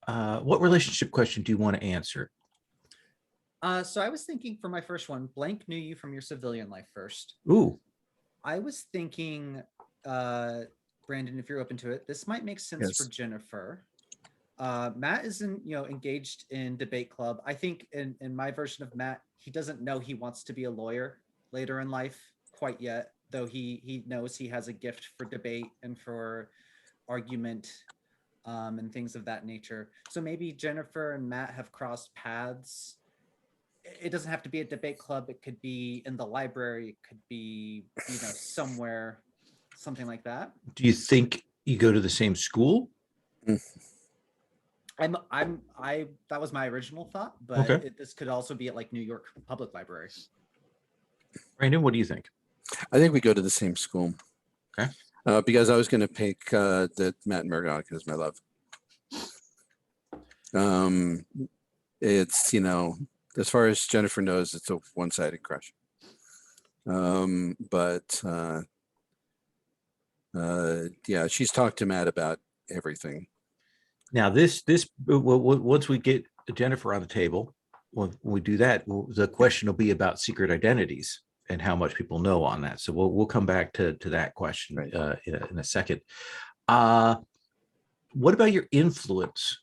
relationship question do you want to answer? So I was thinking for my first one, Blank knew you from your civilian life first. Ooh. I was thinking, Brandon, if you're open to it, this might make sense for Jennifer. Matt is engaged in debate club. I think in my version of Matt, he doesn't know he wants to be a lawyer later in life quite yet, though he knows he has a gift for debate and for argument and things of that nature. So maybe Jennifer and Matt have crossed paths. It doesn't have to be a debate club. It could be in the library. It could be, somewhere, something like that. Do you think you go to the same school? That was my original thought, but Okay. This could also be at like New York Public Library. Brandon, what do you think? I think we go to the same school. Okay. Because I was going to pick that Matt and Murdock as my love. It's, as far as Jennifer knows, it's a one-sided crush. Yeah, she's talked to Matt about everything. Now, once we get Jennifer on the table, when we do that, the question will be about secret identities and how much people know on that. So we'll come back to that question in a second. What about your influence?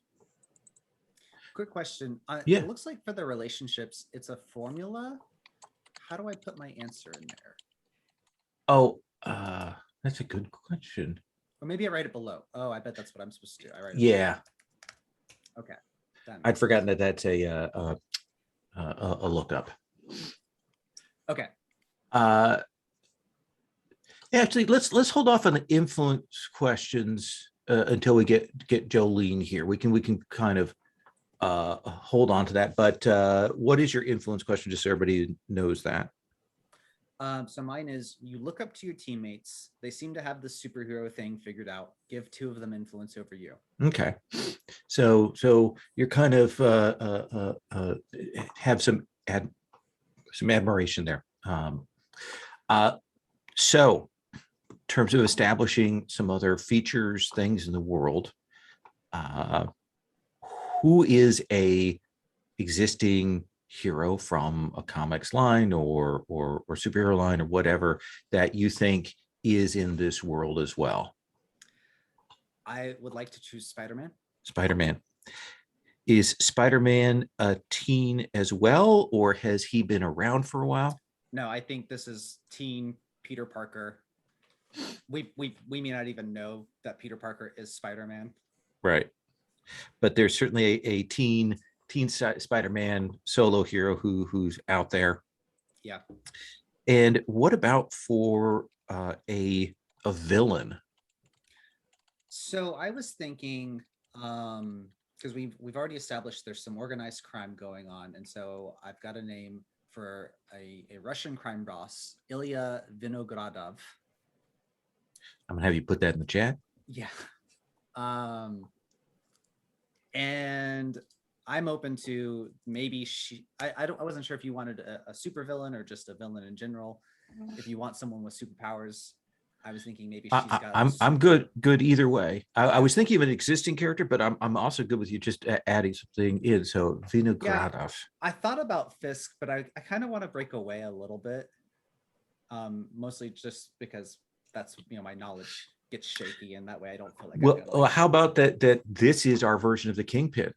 Quick question. Yeah. It looks like for the relationships, it's a formula. How do I put my answer in there? Oh, that's a good question. Or maybe I write it below. Oh, I bet that's what I'm supposed to do. I write it Yeah. below. Okay. I'd forgotten that that's a lookup. Okay. Actually, let's hold off on the influence questions until we get Jolene here. We can kind of hold on to that. But what is your influence question, just so everybody knows that? So mine is, you look up to your teammates. They seem to have the superhero thing figured out. Give two of them influence over you. Okay. So you're kind of have some admiration there. So in terms of establishing some other features, things in the world, who is a existing hero from a comics line or superhero line or whatever that you think is in this world as well? I would like to choose Spider-Man. Spider-Man. Is Spider-Man a teen as well, or has he been around for a while? No, I think this is teen Peter Parker. We may not even know that Peter Parker is Spider-Man. Right. But there's certainly a teen Spider-Man solo hero who's out there. Yeah. And what about for a villain? So I was thinking, because we've already established there's some organized crime going on, and so I've got a name for a Russian crime boss, Ilya Vinogradov. I'm gonna have you put that in the chat. Yeah. And I'm open to maybe I wasn't sure if you wanted a super villain or just a villain in general. If you want someone with superpowers, I was thinking maybe she's got. I'm good either way. I was thinking of an existing character, but I'm also good with you just adding something in. So Vinogradov. I thought about Fisk, but I kind of want to break away a little bit. Mostly just because that's my knowledge gets shaky, and that way I don't feel like. Well, how about that this is our version of the Kingpin?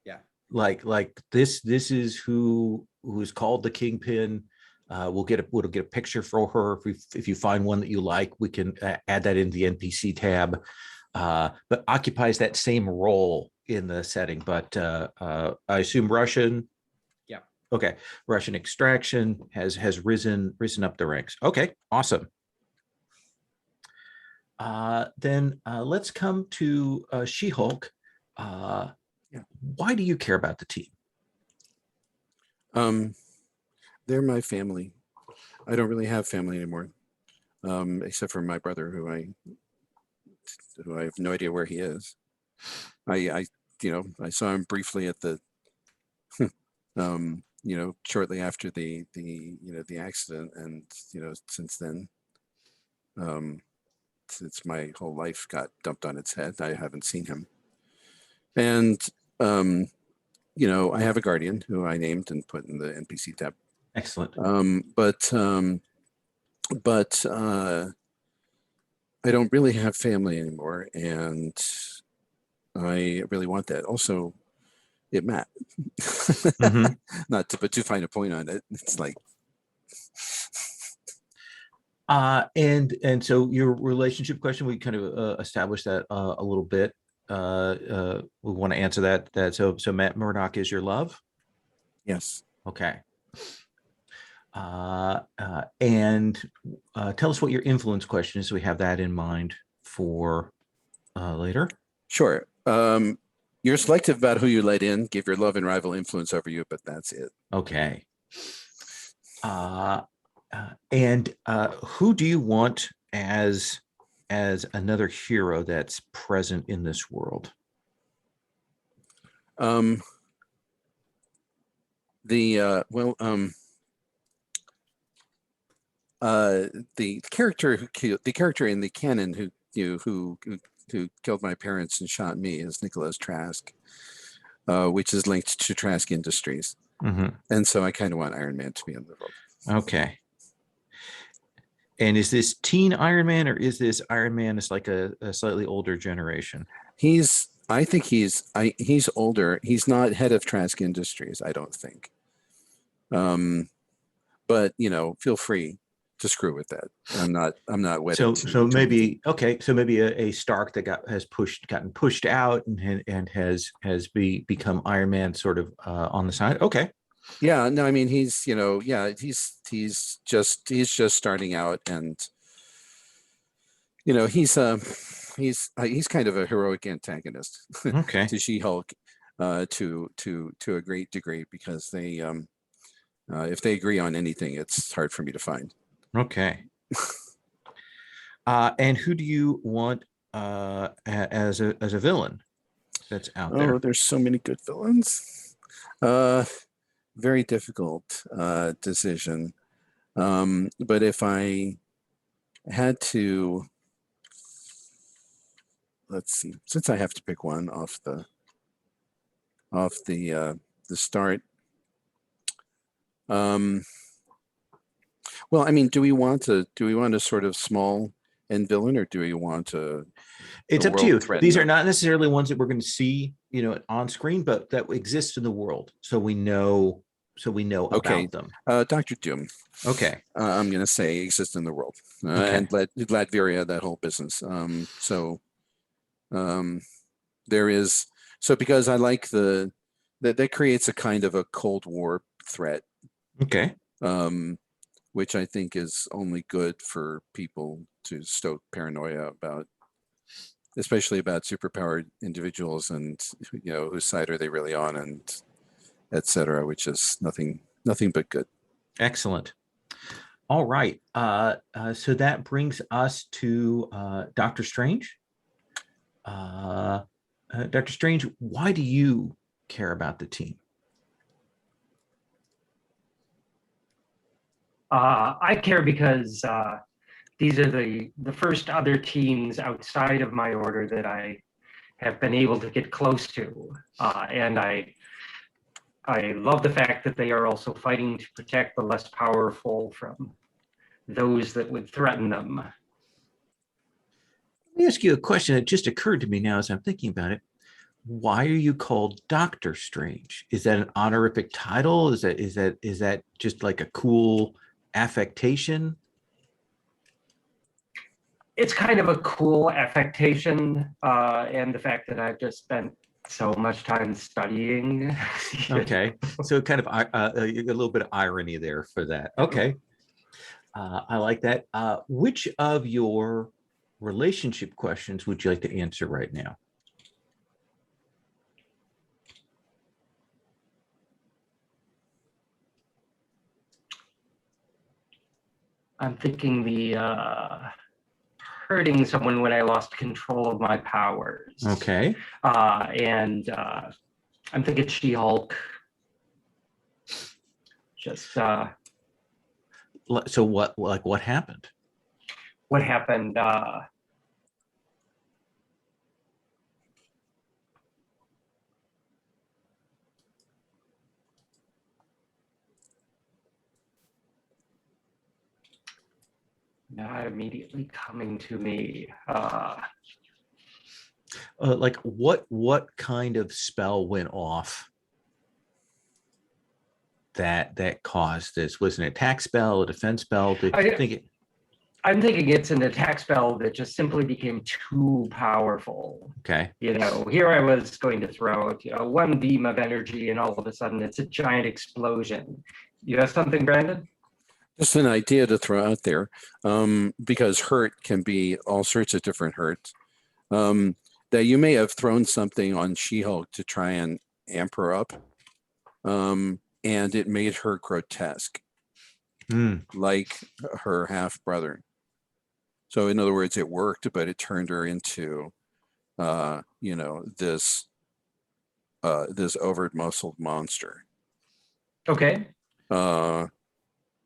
Yeah. Like this is who's called the Kingpin. We'll get a picture for her. If you find one that you like, we can add that in the NPC tab. But occupies that same role in the setting. But I assume Russian. Yeah. Okay. Russian extraction has risen up the ranks. Okay. Awesome. Then let's come to She-Hulk. Why do you care about the team? They're my family. I don't really have family anymore, except for my brother, who I have no idea where he is. I saw him briefly at the, shortly after the accident, and since then, since my whole life got dumped on its head, I haven't seen him. And I have a guardian who I named and put in the NPC tab. Excellent. But I don't really have family anymore, and I really want that. Also, it Matt. Mm-hmm. Not to put too fine a point on it. It's like. And so your relationship question, we kind of established that a little bit. We want to answer that. So Matt Murdock is your love? Yes. Okay. And tell us what your influence question is, so we have that in mind for later. Sure. You're selective about who you let in, give your love and rival influence over you, but that's it. Okay. And who do you want as another hero that's present in this world? The character in the canon who killed my parents and shot me is Nicholas Trask, which is linked to Trask Industries. Mm-hmm. And so I kind of want Iron Man to be in the world. Okay. And is this teen Iron Man, or is this Iron Man is like a slightly older generation? I think he's older. He's not head of Trask Industries, I don't think. But feel free to screw with that. I'm not wedded. So maybe a Stark that gotten pushed out and has become Iron Man sort of on the side. Okay. Yeah, no, I mean he's just starting out, and he's kind of a heroic antagonist. Okay. To She-Hulk, to a great degree, because they if they agree on anything, it's hard for me to find. Okay. And who do you want as a villain that's out there? Oh, there's so many good villains. Very difficult decision. But if I had to, let's see, since I have to pick one off the start. Well, I mean, do we want a sort of small end villain, or do we want it's up to you. These are not necessarily ones that we're going to see, on screen, but that exist in the world, so we know about them. Dr. Doom. Okay. I'm going to say exists in the world, and Latveria, that whole business. There is, because I like that creates a kind of a Cold War threat. Okay. Which I think is only good for people to stoke paranoia about, especially about superpowered individuals, and whose side are they really on, and etc., which is nothing but good. Excellent. All right. So that brings us to Dr. Strange. Dr. Strange, why do you care about the team? I care because these are the first other teams outside of my order that I have been able to get close to, and I love the fact that they are also fighting to protect the less powerful from those that would threaten them. Let me ask you a question that just occurred to me now as I'm thinking about it. Why are you called Doctor Strange? Is that an honorific title? Is that just like a cool affectation? It's kind of a cool affectation, and the fact that I've just spent so much time studying. Okay, so kind of a little bit of irony there for that. Okay, I like that. Which of your relationship questions would you like to answer right now? I'm thinking the hurting someone when I lost control of my powers. Okay. And I'm thinking She-Hulk. Just So what happened? what happened? Not immediately coming to me. Like what kind of spell went off that caused this? Was it an attack spell, a defense spell? I'm thinking it's an attack spell that just simply became too powerful. Okay. You know, here I was going to throw out, one beam of energy, and all of a sudden it's a giant explosion. You have something, Brandon? Just an idea to throw out there, because hurt can be all sorts of different hurts. That you may have thrown something on She-Hulk to try and amp her up, and it made her grotesque, like her half brother. So in other words, it worked, but it turned her into, this overt muscled monster. Okay.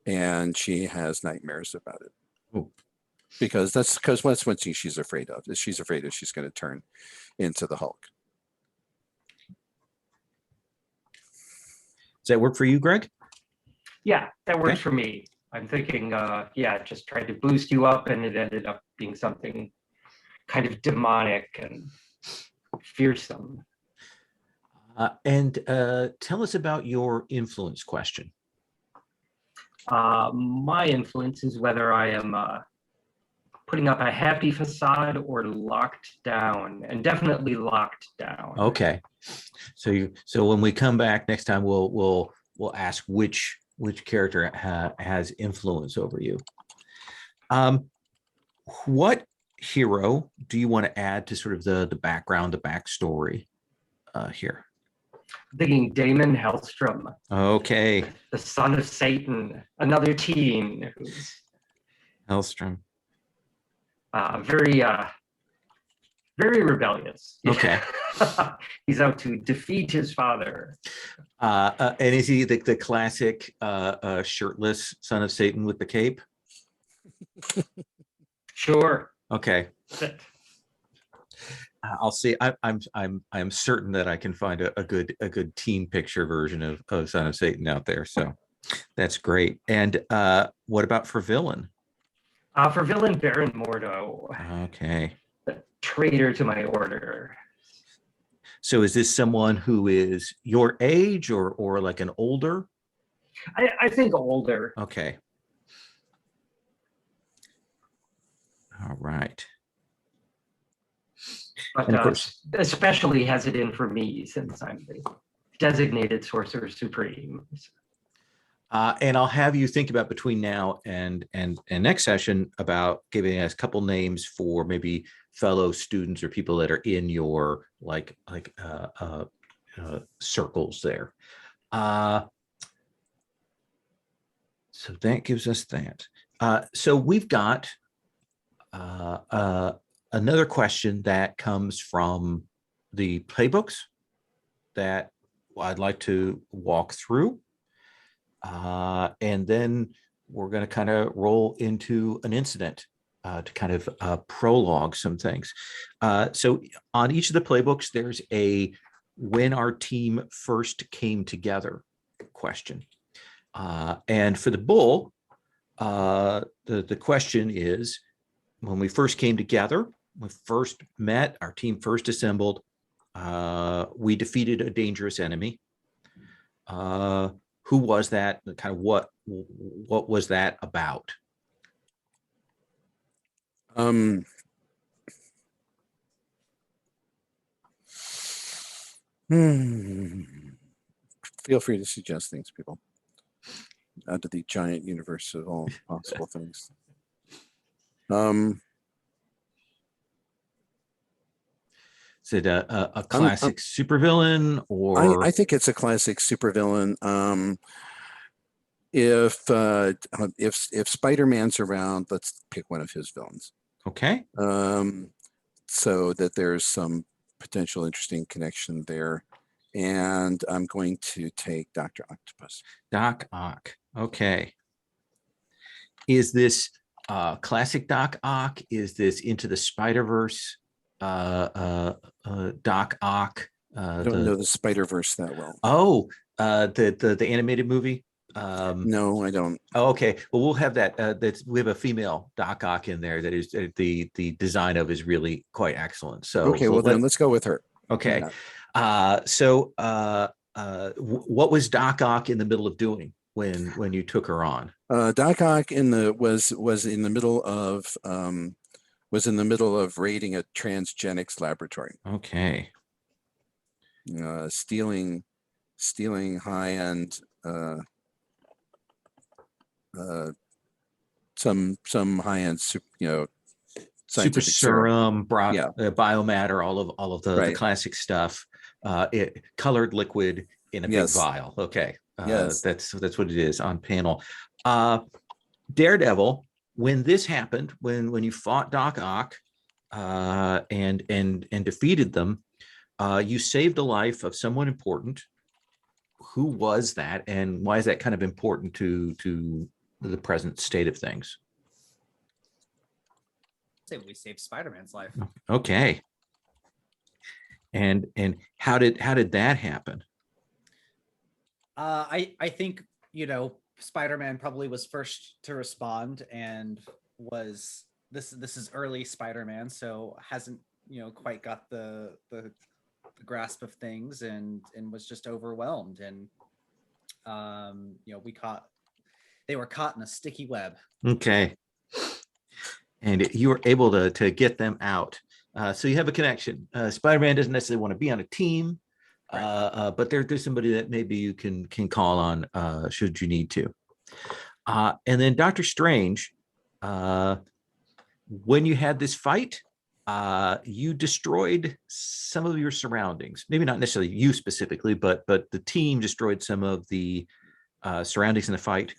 And she has nightmares about it. Ooh. Because that's what she's afraid of. She's afraid that she's going to turn into the Hulk. Does that work for you, Greg? Yeah, that works Okay. for me. I'm thinking, just tried to boost you up, and it ended up being something kind of demonic and fearsome. And tell us about your influence question. My influence is whether I am putting up a happy facade or locked down, and definitely locked down. Okay. So when we come back next time, we'll ask which character has influence over you. What hero do you want to add to sort of the background, the backstory here? I'm thinking Damon Hellstrom, Okay, the son of Satan, another teen who's Hellstrom. very rebellious. Okay. He's out to defeat his father. And is he the classic shirtless son of Satan with the cape? Sure. Okay. I'll see. I'm certain that I can find a good teen picture version of Son of Satan out there. So that's great. And what about for villain? For villain, Baron Mordo, Okay. the traitor to my order. So is this someone who is your age or like an older? I think older. Okay. All right. But And of course, especially has it in for me since I'm the designated Sorcerer Supreme. and I'll have you think about between now and next session about giving us a couple names for maybe fellow students or people that are in your circles there. So that gives us that. So we've got another question that comes from the playbooks that I'd like to walk through. And then we're going to kind of roll into an incident to kind of prologue some things. So on each of the playbooks, there's a when our team first came together question. And for the bull, the question is, when we first came together, we first met, our team first assembled, we defeated a dangerous enemy. Who was that? Kind of what was that about? Feel free to suggest things, people. Out of the giant universe of all possible things. Is it a classic supervillain, or I think it's a classic supervillain. If Spider-Man's around, let's pick one of his villains. okay? So that there's some potential interesting connection there. And I'm going to take Dr. Octopus. Doc Ock. Okay. Is this classic Doc Ock? Is this Into the Spider-Verse Doc Ock? I don't know the Spider-Verse that well. Oh, the animated movie. No, I don't. Oh, okay. Well, we'll have that. We have a female Doc Ock in there that is the design of is really quite excellent. So okay, well then let's go with her. Okay. Yeah. What was Doc Ock in the middle of doing when you took her on? Doc Ock was in the middle of raiding a transgenics laboratory. Okay. Stealing high-end some high-end Super scientific serum, biomatter, all of the classic stuff. Colored liquid in a big vial. Okay. Yes. That's what it is on panel. Daredevil, when this happened, when you fought Doc Ock and defeated them, you saved the life of someone important. Who was that, and why is that kind of important to the present state of things? Say we saved Spider-Man's life. Okay. And how did that happen? I think, Spider-Man probably was first to respond, and was this is early Spider-Man, so hasn't quite got the grasp of things, and was just overwhelmed, and they were caught in a sticky web. Okay. And you were able to get them out. So you have a connection. Spider-Man doesn't necessarily want to be on a team, right. But there's somebody that maybe you can call on should you need to. And then Doctor Strange, when you had this fight, you destroyed some of your surroundings. Maybe not necessarily you specifically, but the team destroyed some of the surroundings in the fight.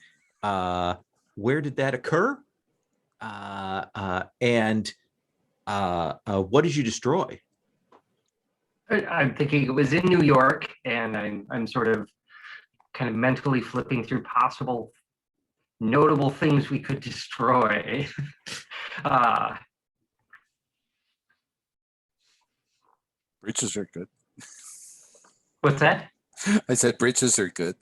Where did that occur? And what did you destroy? I'm thinking it was in New York, and I'm sort of kind of mentally flipping through possible notable things we could destroy. Bridges are good. What's that? I said bridges are good.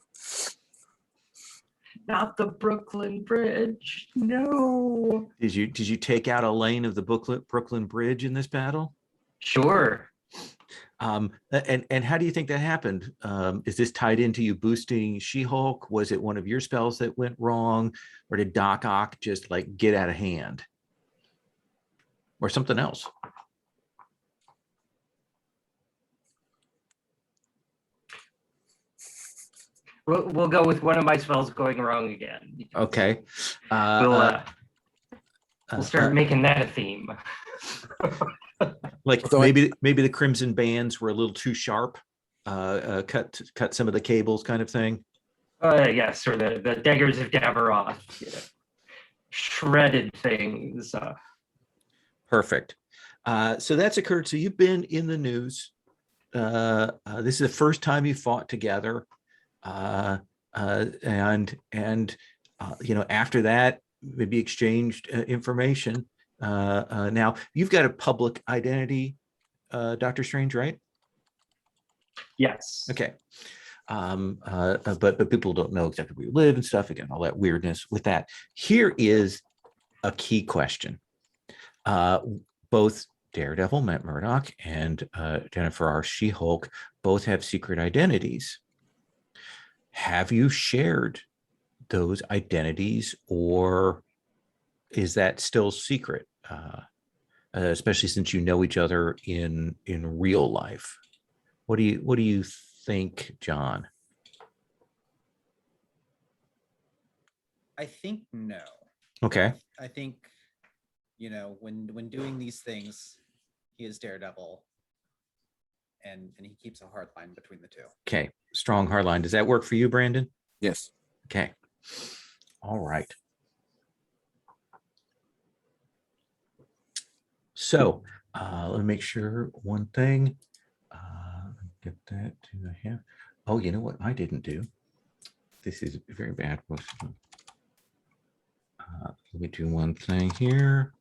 Not the Brooklyn Bridge. No. Did you take out a lane of the Brooklyn Bridge in this battle? Sure. And how do you think that happened? Is this tied into you boosting She-Hulk? Was it one of your spells that went wrong, or did Doc Ock just like get out of hand, or something else? We'll go with one of my spells going wrong again. Okay. We'll start making that a theme. Like maybe the Crimson Bands were a little too sharp, cut some of the cables, kind of thing. Yes, or the daggers of Davaroth, shredded things. Perfect. So that's occurred. So you've been in the news. This is the first time you fought together, and after that, maybe exchanged information. Now you've got a public identity, Dr. Strange, right? Yes. Okay. But people don't know exactly where you live and stuff. Again, all that weirdness with that. Here is a key question. Both Daredevil, Matt Murdock, and Jennifer R. She-Hulk both have secret identities. Have you shared those identities, or is that still secret? Especially since you know each other in real life. What do you think, John? I think no. Okay. I think, when doing these things, he is Daredevil, and he keeps a hard line between the two. Okay. Strong hard line. Does that work for you, Brandon? Yes. Okay. All right. So let me make sure one thing. Get that to the hand. Oh, you know what I didn't do? This is very bad. Let me do one thing here.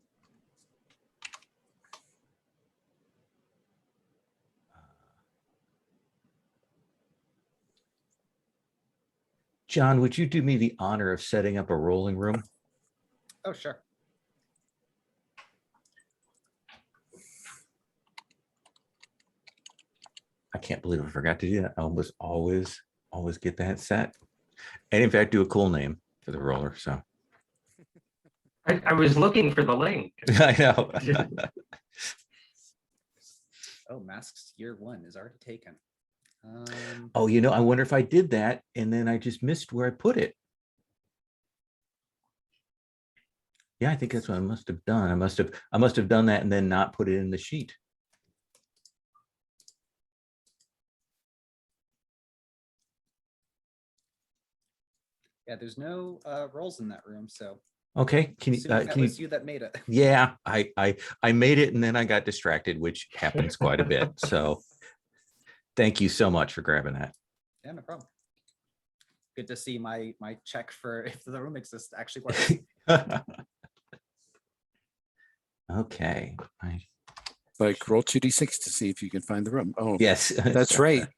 John, would you do me the honor of setting up a rolling room? Oh, sure. I can't believe I forgot to do that. I almost always get that set. And in fact, do a cool name for the roller. So I was looking for the link. I know. Oh, Masks Year 1 is already taken. Oh, I wonder if I did that and then I just missed where I put it. Yeah, I think that's what I must have done. I must have done that and then not put it in the sheet. Yeah, there's no roles in that room, so Okay, can you? assuming that was you that made it. Yeah, I made it and then I got distracted, which happens quite a bit. So, thank you so much for grabbing that. Yeah, no problem. Good to see my check for if the room exists actually works. Okay. Like roll 2d6 to see if you can find the room. Oh, Yes, that's right.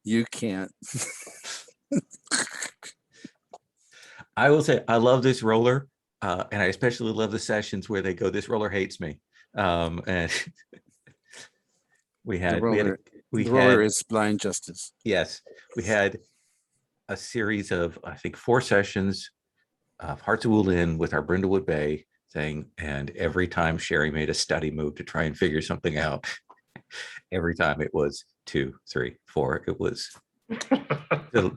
You can't. I will say I love this roller, and I especially love the sessions where they go, "This roller hates me," and we had The roller is blind justice. Yes, we had a series of, I think, 4 sessions of Hearts of Wulin with our Brindlewood Bay thing, and every time Sherry made a study move to try and figure something out, every time it was 2, 3, 4. It was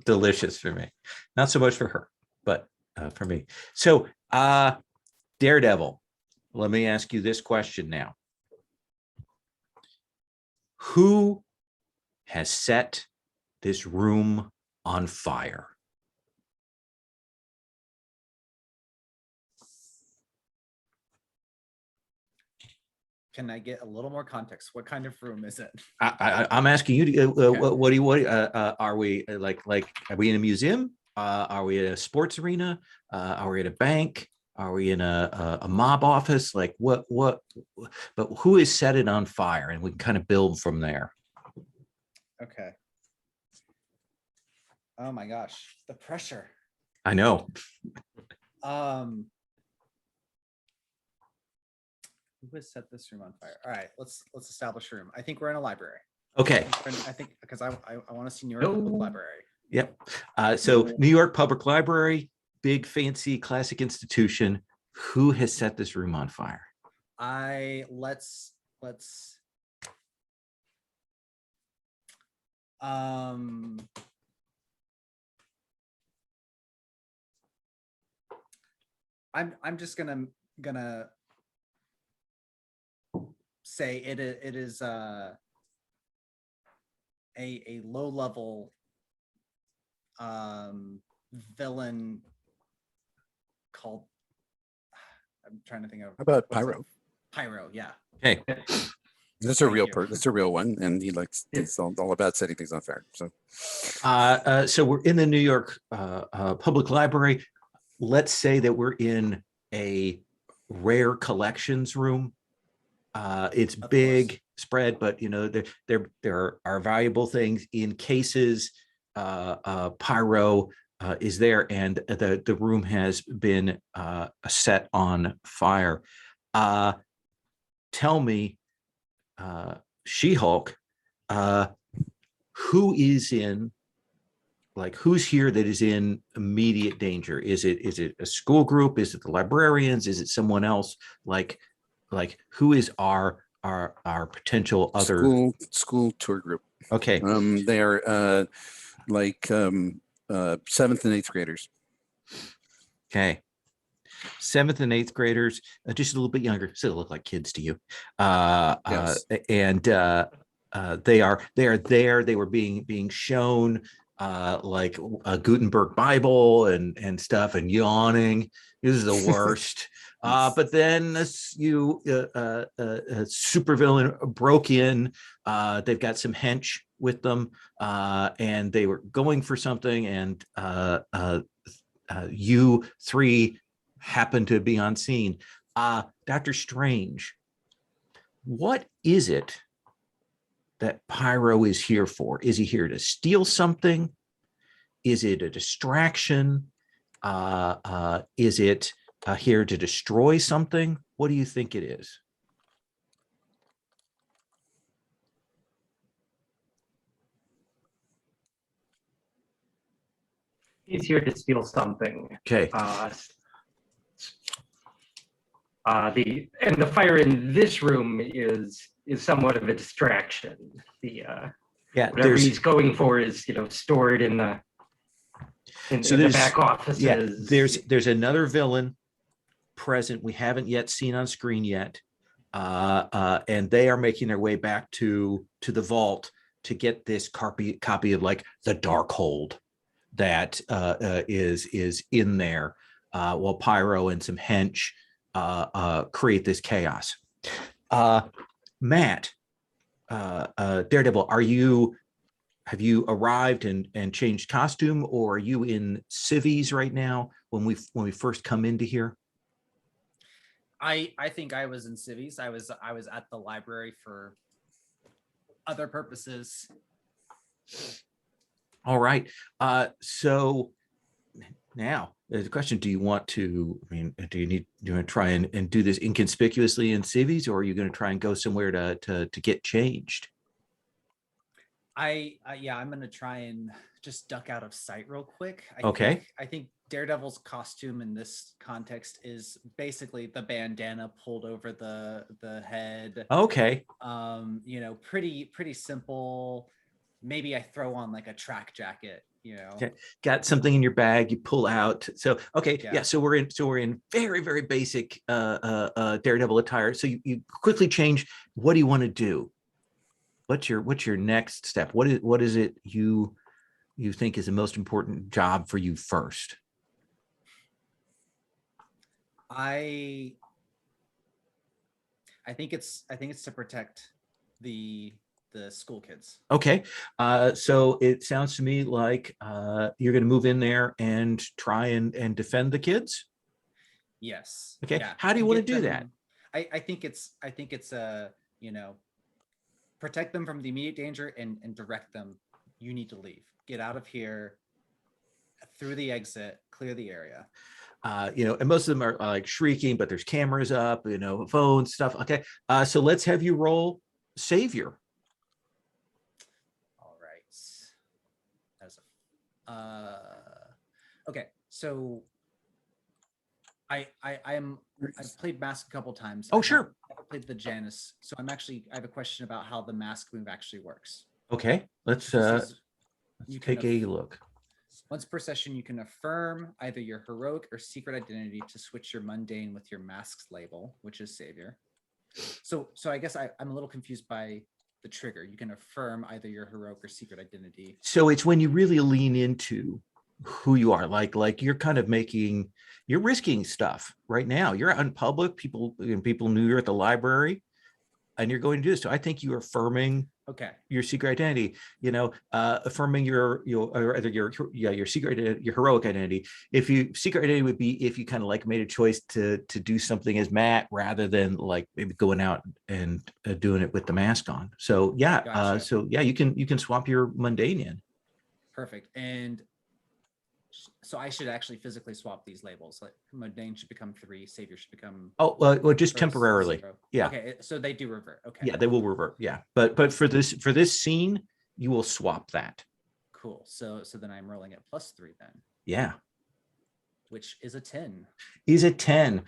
delicious for me. Not so much for her, but for me. So, Daredevil, let me ask you this question now. Who has set this room on fire? Can I get a little more context? What kind of room is it? I'm asking you. What are we like? Are we in a museum? Are we at a sports arena? Are we at a bank? Are we in a mob office? Like what? But who has set it on fire? And we can kind of build from there. Okay. Oh my gosh, the pressure. I know. Who has set this room on fire? All right, let's establish a room. I think we're in a library. Okay. I think because I want to see New York Public Library. Yep. So New York Public Library, big fancy classic institution. Who has set this room on fire? Let's I'm just gonna say it is a low level villain called? I'm trying to think of. How about what's Pyro? Pyro, yeah. Okay. That's a Thank real you. That's a real one, and he's all about setting things on fire. So So we're in the New York Public Library. Let's say that we're in a rare collections room. It's Of big course. spread, but there are valuable things in cases. Pyro is there, and the room has been set on fire. Tell me, She-Hulk, who is in, like, who's here that is in immediate danger? Is it a school group? Is it the librarians? Is it someone else? Like who is our potential other? school tour group. Okay. They are like 7th and 8th graders. Okay. 7th and 8th graders, just a little bit younger, still look like kids to you. Yes. And they are there. They were being shown like a Gutenberg Bible and stuff, and yawning. This is the worst. But then this supervillain broke in. They've got some hench with them, and they were going for something, and you three happen to be on scene. Dr. Strange, what is it that Pyro is here for? Is he here to steal something? Is it a distraction? Is it here to destroy something? What do you think it is? He's here to steal something. Okay. The fire in this room is somewhat of a distraction. Yeah, Whatever he's going for is stored in the back offices. Yeah, there's another villain present we haven't yet seen on screen yet, and they are making their way back to the vault to get this copy of like the Darkhold that is in there, while Pyro and some hench create this chaos. Matt, Daredevil, have you arrived and changed costume, or are you in civvies right now when we first come into here? I think I was in civvies. I was at the library for other purposes. All right. So now the question: do you want to? I mean, do you want to try and do this inconspicuously in civvies, or are you going to try and go somewhere to get changed? I'm gonna try and just duck out of sight real quick. I think Daredevil's costume in this context is basically the bandana pulled over the head. Okay. Pretty simple. Maybe I throw on like a track jacket. Okay. Got something in your bag you pull out. So okay, Yeah. So we're in very, very basic Daredevil attire. So you quickly change. What do you want to do? What's your next step? What is it you think is the most important job for you first? I think it's to protect the school kids. Okay. So it sounds to me like you're going to move in there and try and defend the kids. Yes. Okay. Yeah. How do you want to do that? I think it's protect them from the immediate danger and direct them. You need to leave. Get out of here, through the exit, clear the area. And most of them are like shrieking, but there's cameras up, phones, stuff. Okay. So let's have you roll Savior. All right. Okay. So I've played Mask a couple times. Oh, sure. I've played the Janus. So I have a question about how the mask move actually works. Okay. Let's take a look. Once per session, you can affirm either your heroic or secret identity to switch your mundane with your mask's label, which is Savior. So I guess I'm a little confused by the trigger. You can affirm either your heroic or secret identity. So it's when you really lean into who you are. Like you're kind of you're risking stuff right now. You're out in public. People knew you're at the library, and you're going to do this. So I think you are affirming Okay. your secret identity, affirming your or either your secret identity, your heroic identity. If you secret identity would be if you kind of like made a choice to do something as Matt rather than like maybe going out and doing it with the mask on. So yeah, Gotcha. you can swap your mundane in. Perfect. And so I should actually physically swap these labels. Like mundane should become 3, savior should become Oh, well, just first temporarily. 0. Yeah. Okay, so they do revert. Okay. Yeah, they will revert. Yeah, but for this scene, you will swap that. Cool. So then I'm rolling at +3 then, Yeah, which is a 10. is a 10.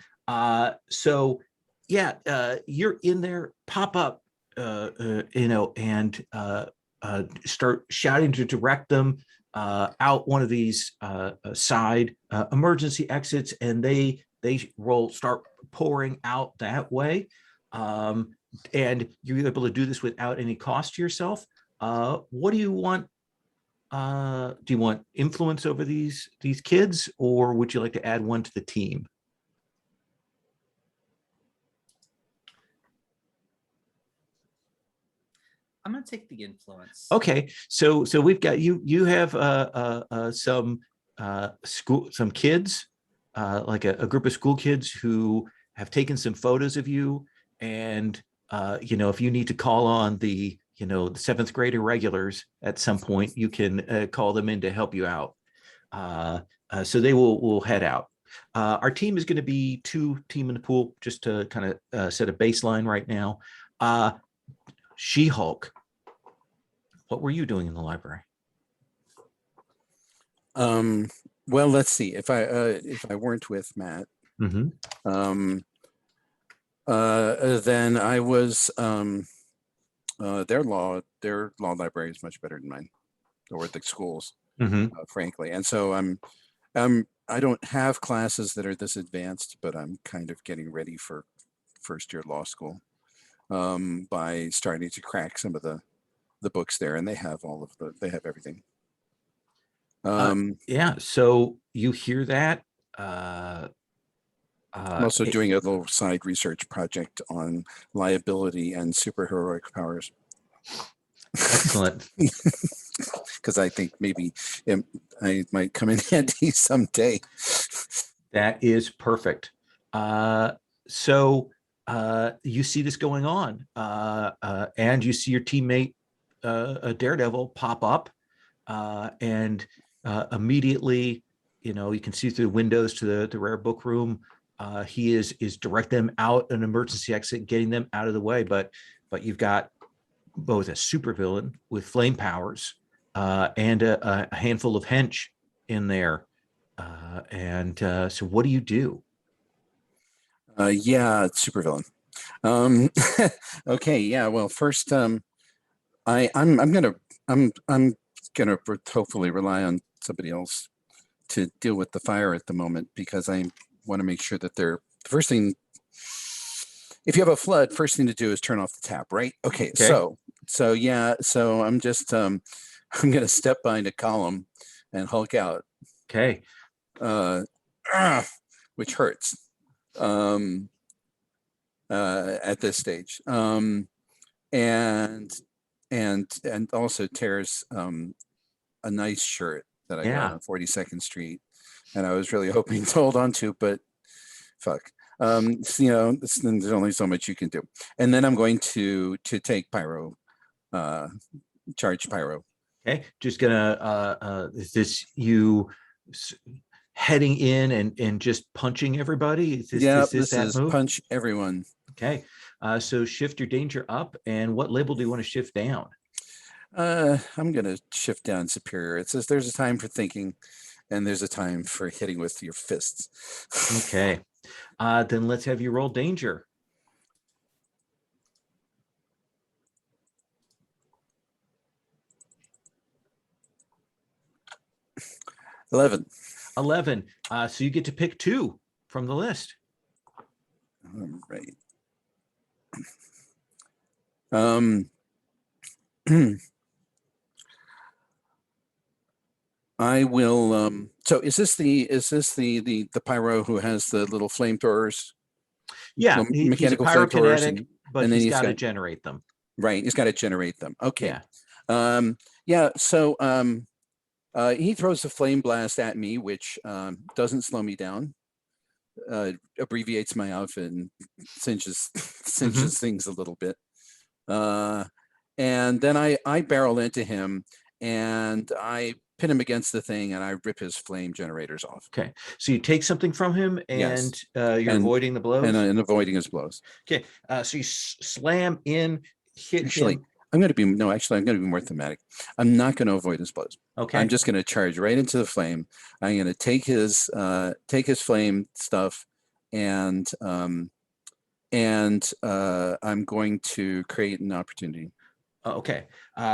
So yeah, you're in there, pop up, and start shouting to direct them out one of these side emergency exits, and they start pouring out that way. And you're able to do this without any cost to yourself. What do you want? Do you want influence over these kids, or would you like to add one to the team? I'm gonna take the influence. Okay, so we've got you have some kids, like a group of school kids who have taken some photos of you, and if you need to call on the the seventh grade irregulars at some point, you can call them in to help you out. So they will head out. Our team is going to be 2 team in the pool, just to kind of set a baseline right now. She-Hulk, what were you doing in the library? Well, let's see. If I weren't with Matt, Mm-hmm. then I was their law library is much better than mine, or the schools, Mm-hmm. frankly. And so I don't have classes that are this advanced, but I'm kind of getting ready for first year law school by starting to crack some of the books there, and they have everything. Yeah. So you hear that? I'm also doing a little side research project on liability and superheroic powers. Excellent. Because I think maybe I might come in handy someday. That is perfect. So you see this going on, and you see your teammate, Daredevil, pop up, and immediately, you can see through the windows to the rare book room. He is directing them out an emergency exit, getting them out of the way. But you've got both a supervillain with flame powers and a handful of hench in there. So what do you do? Yeah, it's supervillain. Okay, yeah. Well, first, I'm gonna hopefully rely on somebody else to deal with the fire at the moment, because I want to make sure that the first thing, if you have a flood, first thing to do is turn off the tap, right? Okay. So yeah, so I'm just I'm gonna step behind a column and Hulk out, Okay. which hurts at this stage, and also tears a nice shirt that I got on 42nd Street, and I was really hoping to hold on to, but fuck. There's only so much you can do. And then I'm going to take pyro, charge pyro. Okay. Just gonna is this you heading in and just punching everybody? This that is move? punch everyone. Okay. So shift your danger up, and what label do you want to shift down? I'm gonna shift down superior. It says there's a time for thinking, and there's a time for hitting with your fists. Okay. Then let's have you roll danger. $11. 11. So you get to pick 2 from the list. All right. I will. So is this the pyro who has the little flamethrowers? Yeah, little he's a mechanical flamethrowers, pyrokinetic, but and then he's he's got to got generate them. right. He's got to generate them. Okay. Yeah. Yeah. So he throws a flame blast at me, which doesn't slow me down. Abbreviates my outfit and cinches things a little bit. And then I barrel into him and I pin him against the thing and I rip his flame generators off. Okay. So you take something from him and Yes. you're And- avoiding the blows. And avoiding his blows. Okay. So you slam in, hit Actually, him. I'm going to be more thematic. I'm not going to avoid his blows. Okay. I'm just going to charge right into the flame. I'm going to take his flame stuff and I'm going to create an opportunity. Okay.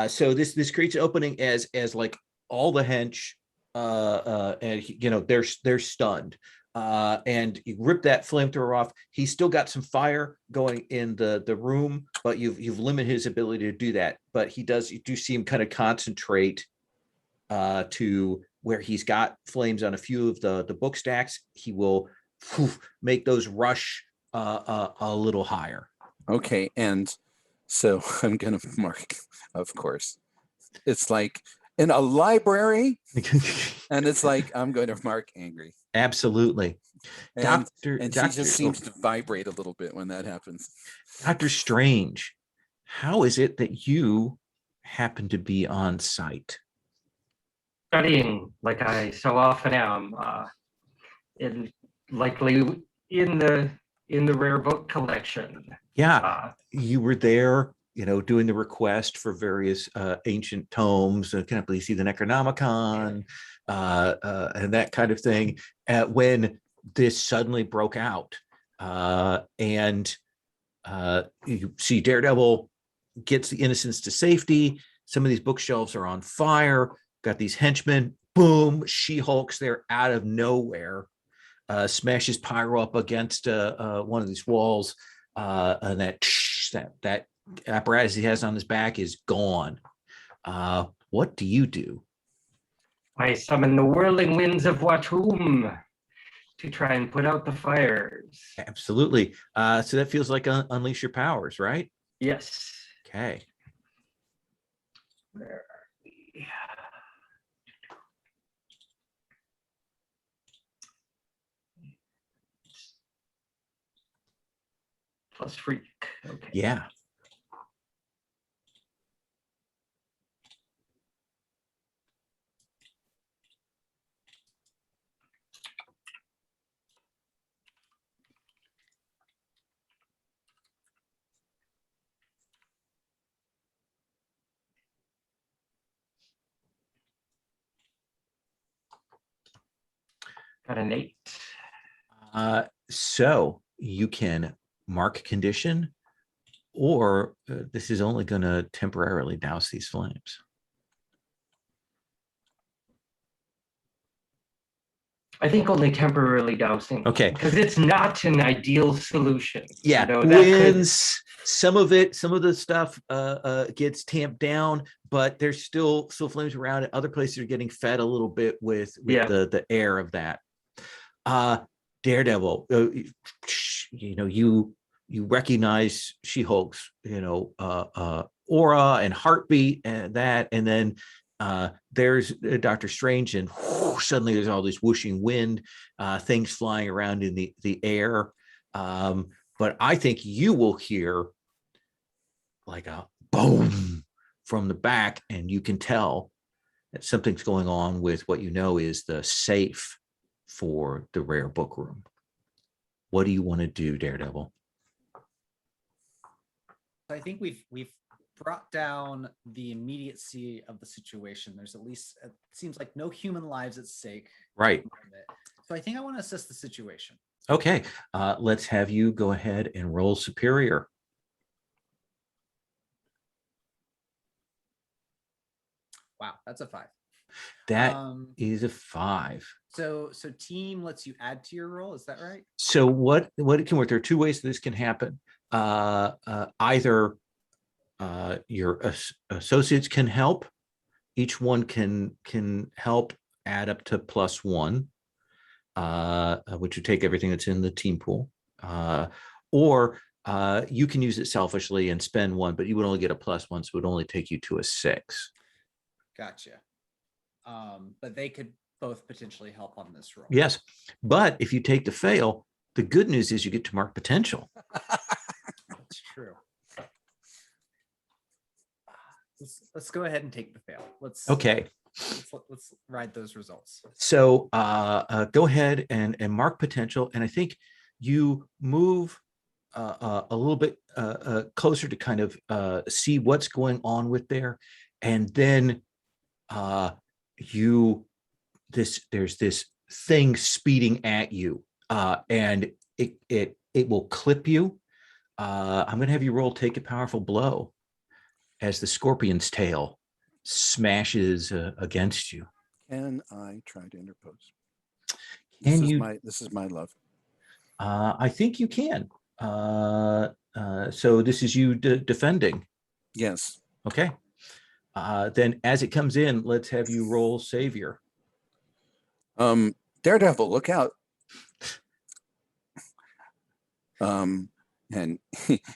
So this creates an opening as like all the hench, and they're stunned. And you rip that flamethrower off. He's still got some fire going in the room, but you've limited his ability to do that. But you do see him kind of concentrate to where he's got flames on a few of the book stacks. He will make those rush a little higher. Okay, and so I'm gonna mark, of course. It's like in a library, and it's like I'm going to mark angry. Absolutely. And Doctor she just seems to vibrate a little bit when that happens. Dr. Strange, how is it that you happen to be on site? Studying like I so often am, likely in the rare book collection. Yeah, you were there, doing the request for various ancient tomes. Can I please see the Necronomicon and that kind of thing? When this suddenly broke out, and you see Daredevil gets the innocents to safety. Some of these bookshelves are on fire. Got these henchmen. Boom! She-Hulk's there out of nowhere. Smashes Pyro up against one of these walls, and that apparatus he has on his back is gone. What do you do? I summon the whirling winds of Watum to try and put out the fires. Absolutely. So that feels like unleash your powers, right? Yes. Okay. Where are we? Plus freak. Okay. Yeah. Got an 8. So you can mark condition, or this is only going to temporarily douse these flames. I think only temporarily dousing. Okay. Because it's not an ideal solution. Yeah. That Winds, some of the stuff gets tamped down, but there's still flames around it. Other places are getting fed a little bit with the air of that. Daredevil, you recognize She-Hulk's, aura and heartbeat and that, and then there's Dr. Strange, and suddenly there's all this whooshing wind, things flying around in the air. But I think you will hear like a boom from the back, and you can tell that something's going on with what is the safe for the rare book room. What do you want to do, Daredevil? I think we've brought down the immediacy of the situation. There's at least, it seems like, no human lives at stake. Right. So I think I want to assess the situation. Okay. Let's have you go ahead and roll superior. Wow, that's a 5. That is a 5. So team lets you add to your roll, is that right? So what it can work, there are 2 ways this can happen. Either your associates can help. Each one can help add up to +1, which would take everything that's in the team pool, or you can use it selfishly and spend 1, but you would only get a +1, so it would only take you to a 6. Gotcha. But they could both potentially help on this roll. Yes, but if you take the fail, the good news is you get to mark potential. That's true. Let's go ahead and take the fail. Okay. Let's ride those results. So go ahead and mark potential, and I think you move a little bit closer to kind of see what's going on with there, and then there's this thing speeding at you, and it will clip you. I'm going to have you roll take a powerful blow as the scorpion's tail smashes against you. Can I try to interpose? Can This is my love. I think you can. So this is you defending. Yes. Okay. Then as it comes in, let's have you roll savior. Daredevil, look out. And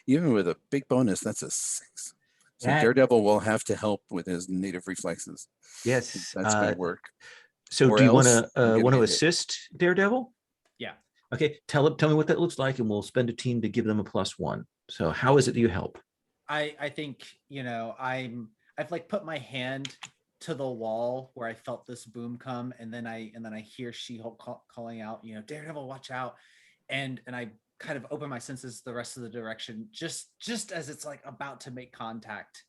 even with a big bonus, that's a 6. So Daredevil will have to help with his native reflexes. Yes. That's going to work. So Or do you want else I'm to gonna get hit. assist Daredevil? Yeah. Okay. Tell me what that looks like, and we'll spend a team to give them a +1. So how is it that you help? I think, I've like put my hand to the wall where I felt this boom come, and then I hear She-Hulk calling out, Daredevil, watch out. And I kind of open my senses the rest of the direction, just as it's like about to make contact,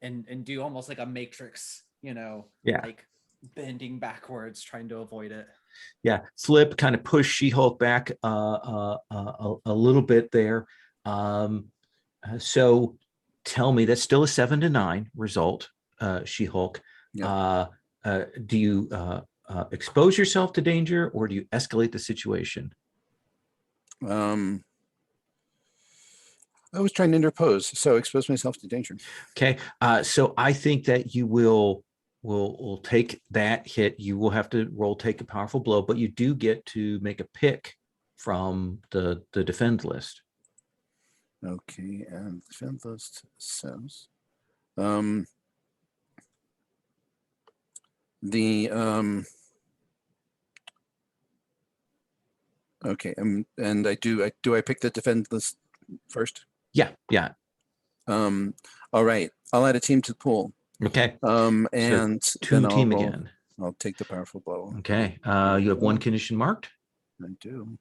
and do almost like a Matrix, like bending backwards, trying to avoid it. Yeah, flip, kind of push She-Hulk back a little bit there. So tell me, that's still a 7 to 9 result, She-Hulk. Yep. Do you expose yourself to danger, or do you escalate the situation? I was trying to interpose, so expose myself to danger. Okay, so I think that you will take that hit. You will have to roll take a powerful blow, but you do get to make a pick from the defend list. Okay, and defend list says okay, and I pick the defend list first? Yeah. All right, I'll add a team to the pool. Okay. And so 2 then team again. I'll take the powerful blow. Okay. You have 1 condition marked. I do.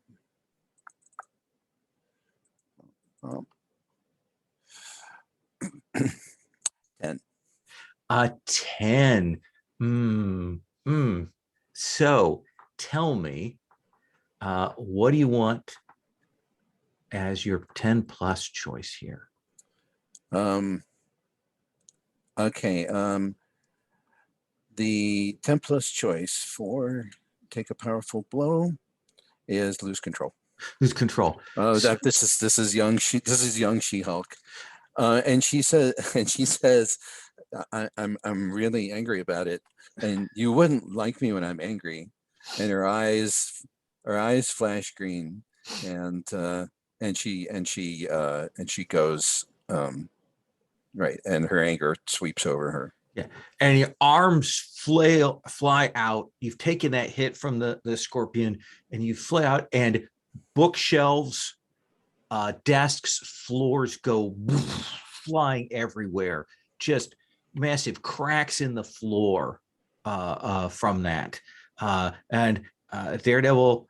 10. 10. So tell me, what do you want as your 10 plus choice here? Okay. The 10 plus choice for take a powerful blow is lose control. Lose control. Oh, this is young She-Hulk. And she says, I'm really angry about it, and you wouldn't like me when I'm angry. And her eyes flash green, and she goes right, and her anger sweeps over her. Yeah, and your arms fly out. You've taken that hit from the scorpion, and you fly out, and bookshelves, desks, floors go flying everywhere. Just massive cracks in the floor from that. And Daredevil,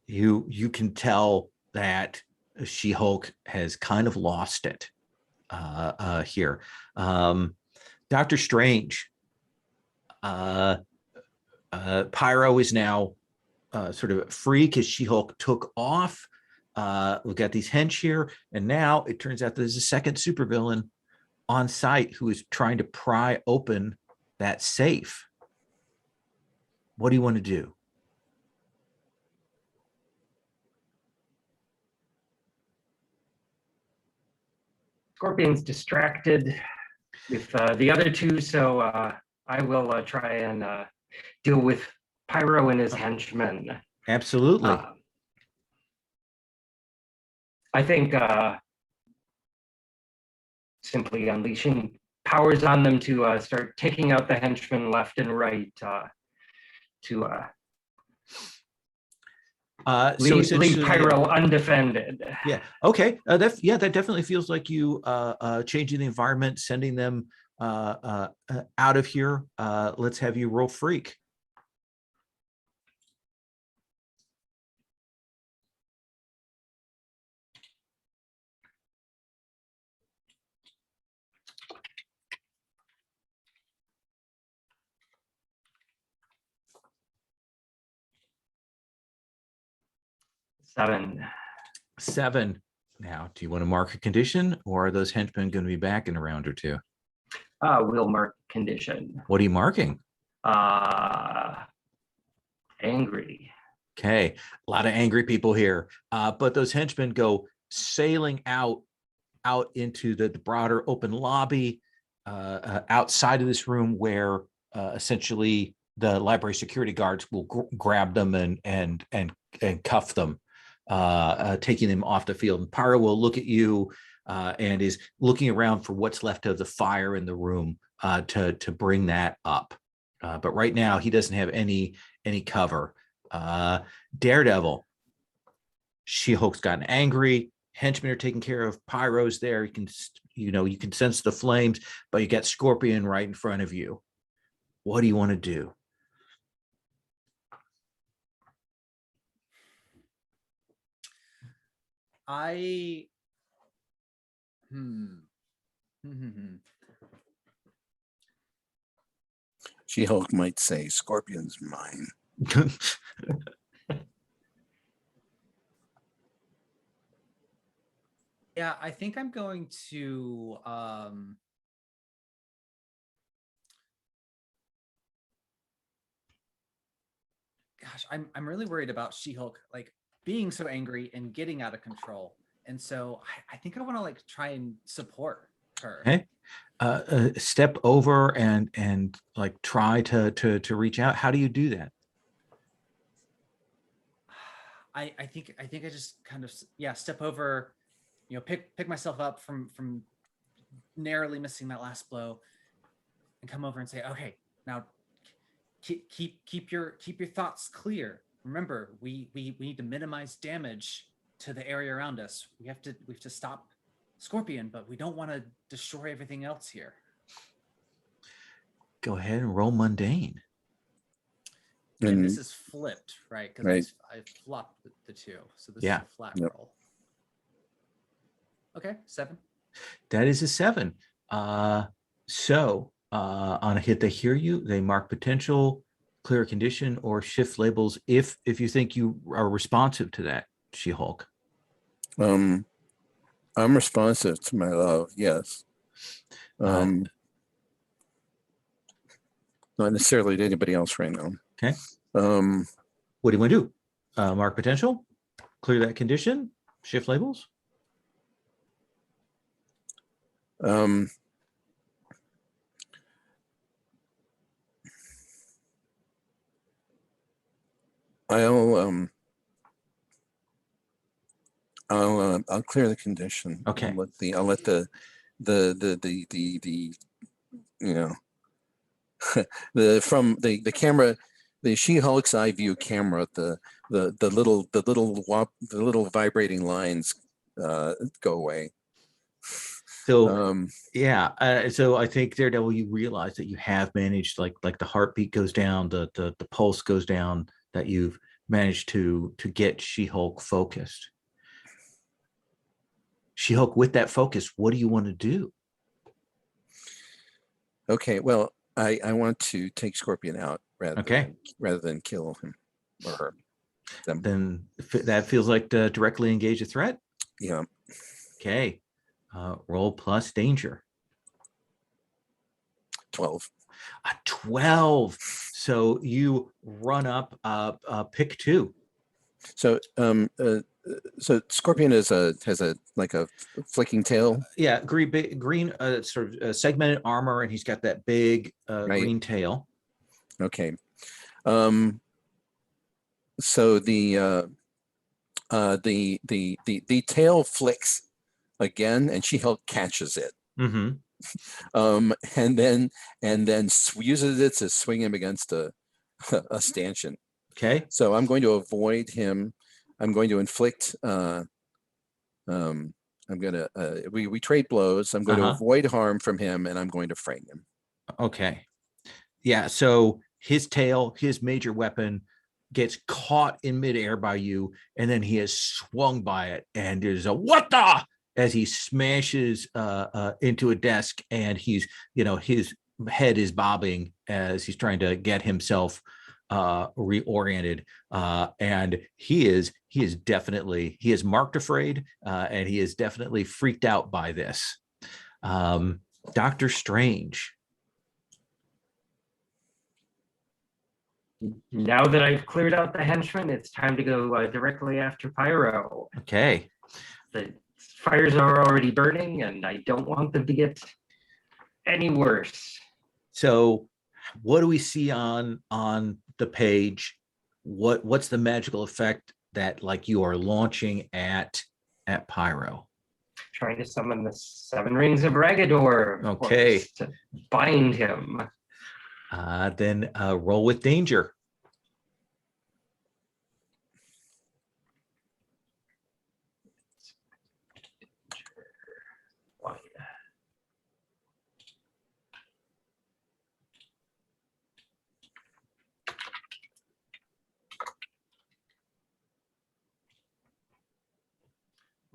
you can tell that She-Hulk has kind of lost it here. Dr. Strange, Pyro is now sort of free because She-Hulk took off. We've got these hench here, and now it turns out there's a second supervillain on site who is trying to pry open that safe. What do you want to do? Scorpion's distracted with the other two, so I will try and deal with Pyro and his henchmen. Absolutely. I think simply unleashing powers on them to start taking out the henchmen left and right to leave Pyro undefended. Yeah. Okay. That definitely feels like you changing the environment, sending them out of here. Let's have you roll freak. Seven. Now, do you want to mark a condition, or are those henchmen going to be back in a round or two? We'll mark condition. What are you marking? Angry. Okay, a lot of angry people here, but those henchmen go sailing out into the broader open lobby outside of this room, where essentially the library security guards will grab them and cuff them, taking them off the field. And Pyro will look at you and is looking around for what's left of the fire in the room to bring that up. But right now he doesn't have any cover. Daredevil, She-Hulk's gotten angry. Henchmen are taking care of. Pyro's there. You can sense the flames, but you got Scorpion right in front of you. What do you want to do? She-Hulk might say, Scorpion's mine. Yeah, I think I'm going to I'm really worried about She-Hulk like being so angry and getting out of control. And so I think I want to like try and support her. Okay. Step over and like try to reach out. How do you do that? I think I just kind of step over, pick myself up from narrowly missing that last blow, and come over and say, okay, now keep your thoughts clear. Remember, we need to minimize damage to the area around us. We have to stop Scorpion, but we don't want to destroy everything else here. Go ahead and roll mundane. And this is flipped, right? Because Right. I flopped the two, so this Yeah. is a flat Yep. roll. Okay, 7. That is a 7. So on a hit, they hear you. They mark potential, clear a condition, or shift labels if you think you are responsive to that, She-Hulk. I'm responsive to my love. Yes. Not necessarily to anybody else right now. Okay. What do you want to do? Mark potential, clear that condition, shift labels. I'll clear the condition. Okay. I'll let the the camera, the She-Hulk's eye view camera, the little vibrating lines go away. So so I think Daredevil, you realize that you have managed, like the heartbeat goes down, the pulse goes down, that you've managed to get She-Hulk focused. She-Hulk, with that focus, what do you want to do? Okay, well, I want to take Scorpion out rather than kill him or her. Then that feels like to directly engage a threat. Yeah. Okay. Roll plus danger. 12. A 12. So you run up, pick 2. So so Scorpion has a flicking tail. Yeah, green sort of segmented armor, and he's got that big green tail. Okay. So the tail flicks again, and She-Hulk catches it. Mm-hmm. And then uses it to swing him against a stanchion. Okay. So I'm going to avoid him. I'm going to inflict. We trade blows. I'm going to avoid harm from him, and I'm going to frame him. Okay. Yeah. So his tail, his major weapon, gets caught in midair by you, and then he is swung by it, and there's a what the as he smashes into a desk, and he's, his head is bobbing as he's trying to get himself reoriented, and he is marked afraid, and he is definitely freaked out by this. Dr. Strange. Now that I've cleared out the henchmen, it's time to go directly after Pyro. Okay. The fires are already burning, and I don't want them to get any worse. So what do we see on the page? What's the magical effect that like you are launching at Pyro? Trying to summon the 7 rings of Ragador. Okay. To bind him. Then roll with danger.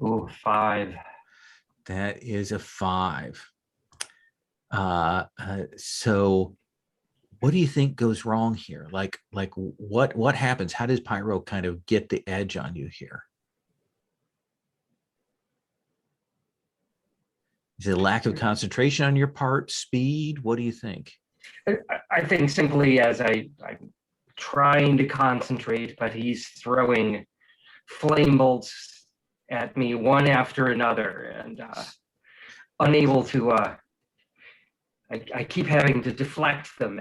Ooh, 5. That is a 5. So what do you think goes wrong here? Like what happens? How does Pyro kind of get the edge on you here? Is it a lack of concentration on your part, speed? What do you think? I think simply as I'm trying to concentrate, but he's throwing flame bolts at me one after another, and unable to I keep having to deflect them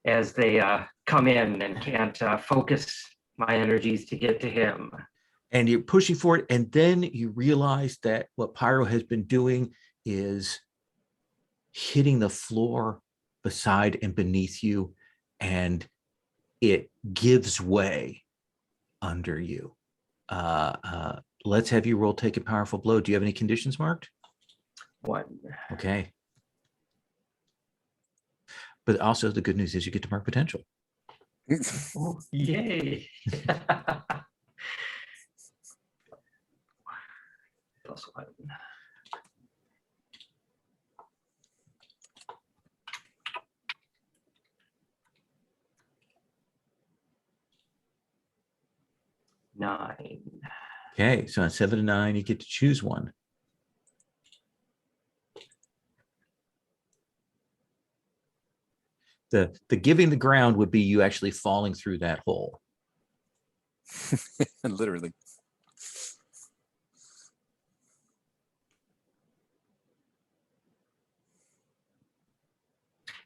as they come in, and can't focus my energies to get to him. And you're pushing for it, and then you realize that what Pyro has been doing is hitting the floor beside and beneath you, and it gives way under you. Let's have you roll Take a Powerful Blow. Do you have any conditions marked? 1. Okay. But also the good news is you get to mark potential. Oh, yay. +1. Nine. Okay, so on 7 to 9, you get to choose one. The giving the ground would be you actually falling through that hole. Literally.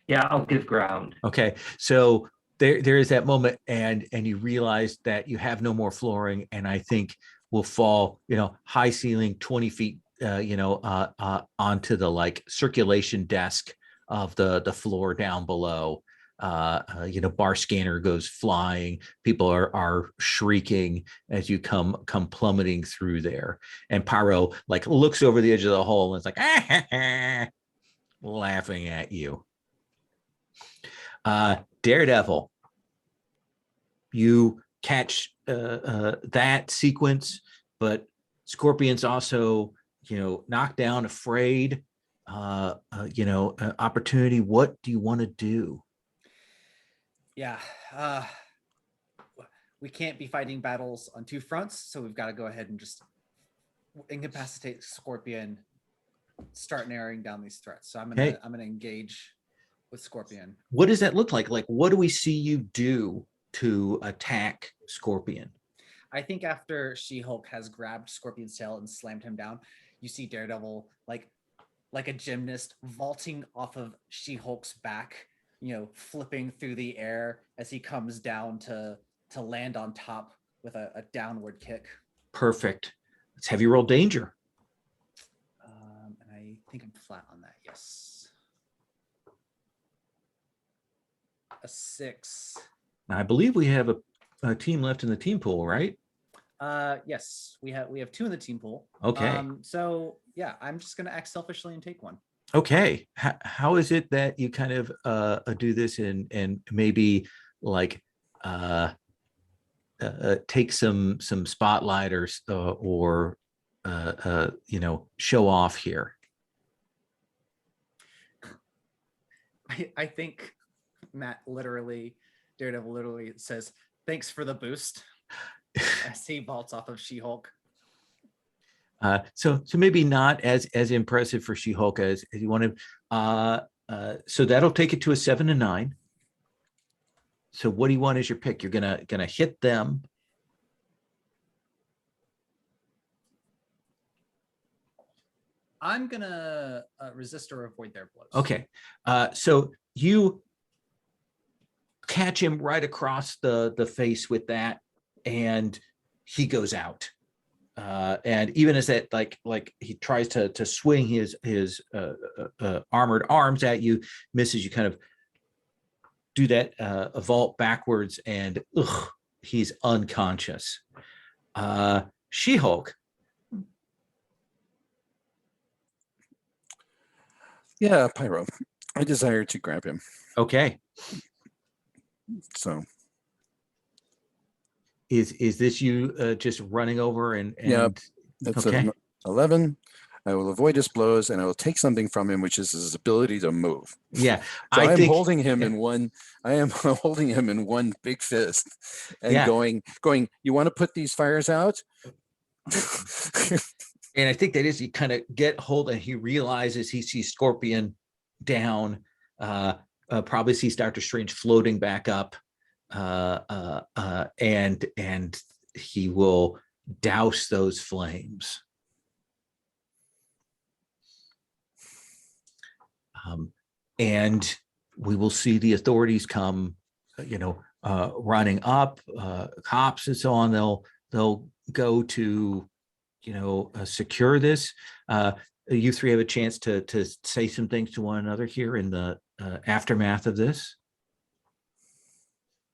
Yeah, I'll give ground. Okay, so there is that moment, and you realize that you have no more flooring, and I think will fall, high ceiling, 20 feet, onto the like circulation desk of the floor down below. Bar scanner goes flying. People are shrieking as you come plummeting through there, and Pyro like looks over the edge of the hole and it's like laughing at you. Daredevil, you catch that sequence, but Scorpion's also knocked down, afraid, opportunity. What do you want to do? Yeah, we can't be fighting battles on 2 fronts, so we've got to go ahead and just incapacitate Scorpion, start narrowing down these threats. So I'm gonna engage with Scorpion. What does that look like? Like, what do we see you do to attack Scorpion? I think after She-Hulk has grabbed Scorpion's tail and slammed him down, you see Daredevil like a gymnast vaulting off of She-Hulk's back, flipping through the air as he comes down to land on top with a downward kick. Perfect. Let's have you roll danger. And I think I'm flat on that. Yes. A 6. Now, I believe we have a team left in the team pool, right? Yes, we have 2 in the team pool. Okay. So yeah, I'm just gonna act selfishly and take one. Okay. How is it that you kind of do this and maybe like take some spotlight or show off here? I think Daredevil literally says, "Thanks for the boost," as he vaults off of She-Hulk. So maybe not as impressive for She-Hulk as you want to. So that'll take it to a 7 and 9. So what do you want as your pick? You're gonna hit them. I'm gonna resist or avoid their blows. Okay. So you catch him right across the face with that, and he goes out. And even as that, like he tries to swing his armored arms at you, misses. You kind of do that a vault backwards, and he's unconscious. She-Hulk. Yeah, Pyro. I desire to grab him. Okay. So is this you just running over and yeah, that's okay. 11. I will avoid his blows, and I will take something from him, which is his ability to move. Yeah, So I I'm think holding him in one. I am holding him in one big fist, and going. You want to put these fires out? And I think that is, you kind of get hold, and he realizes he sees Scorpion down, probably sees Doctor Strange floating back up, and he will douse those flames. And we will see the authorities come, running up, cops and so on. They'll go to, secure this. You 3 have a chance to say some things to one another here in the aftermath of this.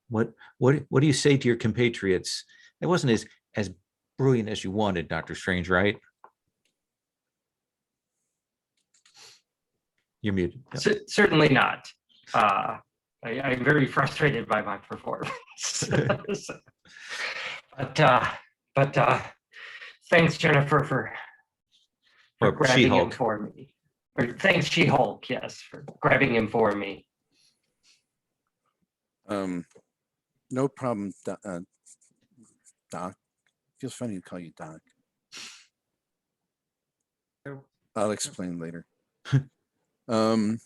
What do you say to your compatriots? It wasn't as brilliant as you wanted, Dr. Strange, right? You're muted. Yep. Certainly not. I'm very frustrated by my performance. but thanks, Jennifer, for grabbing him She-Hulk. for me. Or thanks, She-Hulk, yes, for grabbing him for me. No problem, Doc. Feels funny to call you Doc. I'll explain later. And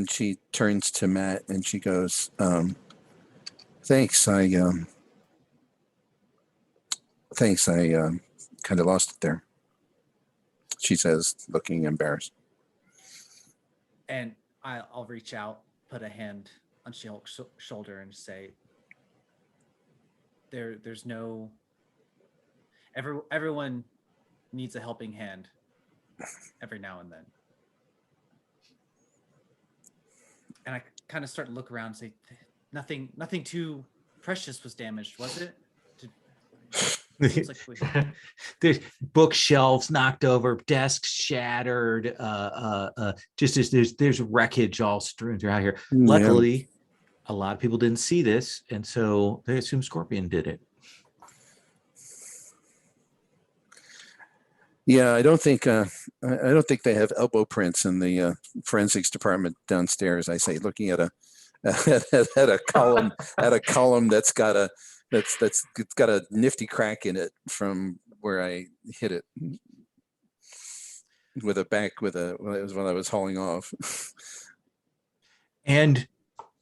she turns to Matt and she goes, thanks. I kind of lost it there. She says, looking embarrassed. And I'll reach out, put a hand on She-Hulk's shoulder and say, there's no, everyone needs a helping hand every now and then. And I kind of start to look around and say, nothing too precious was damaged, was it? Seems like There's bookshelves knocked over, desks shattered, just as there's wreckage all strewn throughout here. Luckily, a lot of people didn't see this, and so they assume Scorpion did it. Yeah, I don't think they have elbow prints in the forensics department downstairs. I say, looking at a column that's got a nifty crack in it from where I hit it with when I was hauling off. And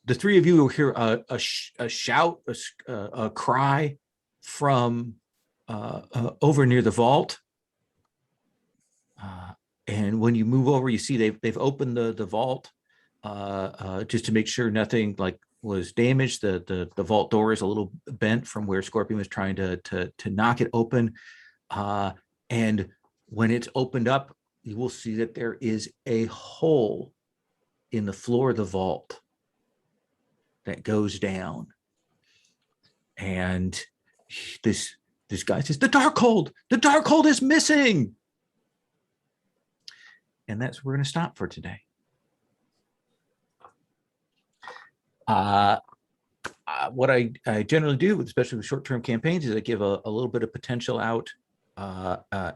the 3 of you will hear a shout, a cry from over near the vault. And when you move over, you see they've opened the vault just to make sure nothing like was damaged. The vault door is a little bent from where Scorpion was trying to knock it open. And when it's opened up, you will see that there is a hole in the floor of the vault that goes down. And this guy says, the Darkhold is missing. And that's where we're going to stop for today. What I generally do, especially with short-term campaigns, is I give a little bit of potential out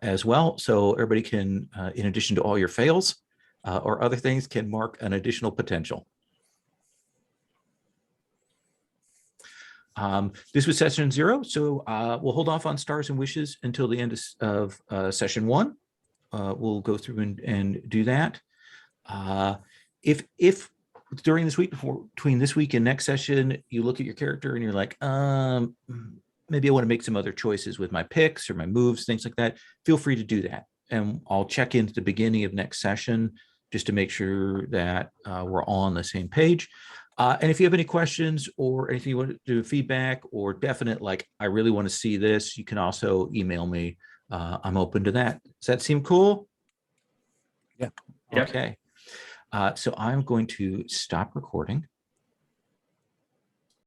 as well. So everybody can, in addition to all your fails or other things, can mark an additional potential. This was session 0, so we'll hold off on stars and wishes until the end of session 1. We'll go through and do that. If during this week, between this week and next session, you look at your character and you're like, maybe I want to make some other choices with my picks or my moves, things like that, feel free to do that. And I'll check in at the beginning of next session just to make sure that we're all on the same page. And if you have any questions or anything you want to do, feedback or definite, like, I really want to see this, you can also email me. I'm open to that. Does that seem cool? Yeah. Yep. Okay. So I'm going to stop recording.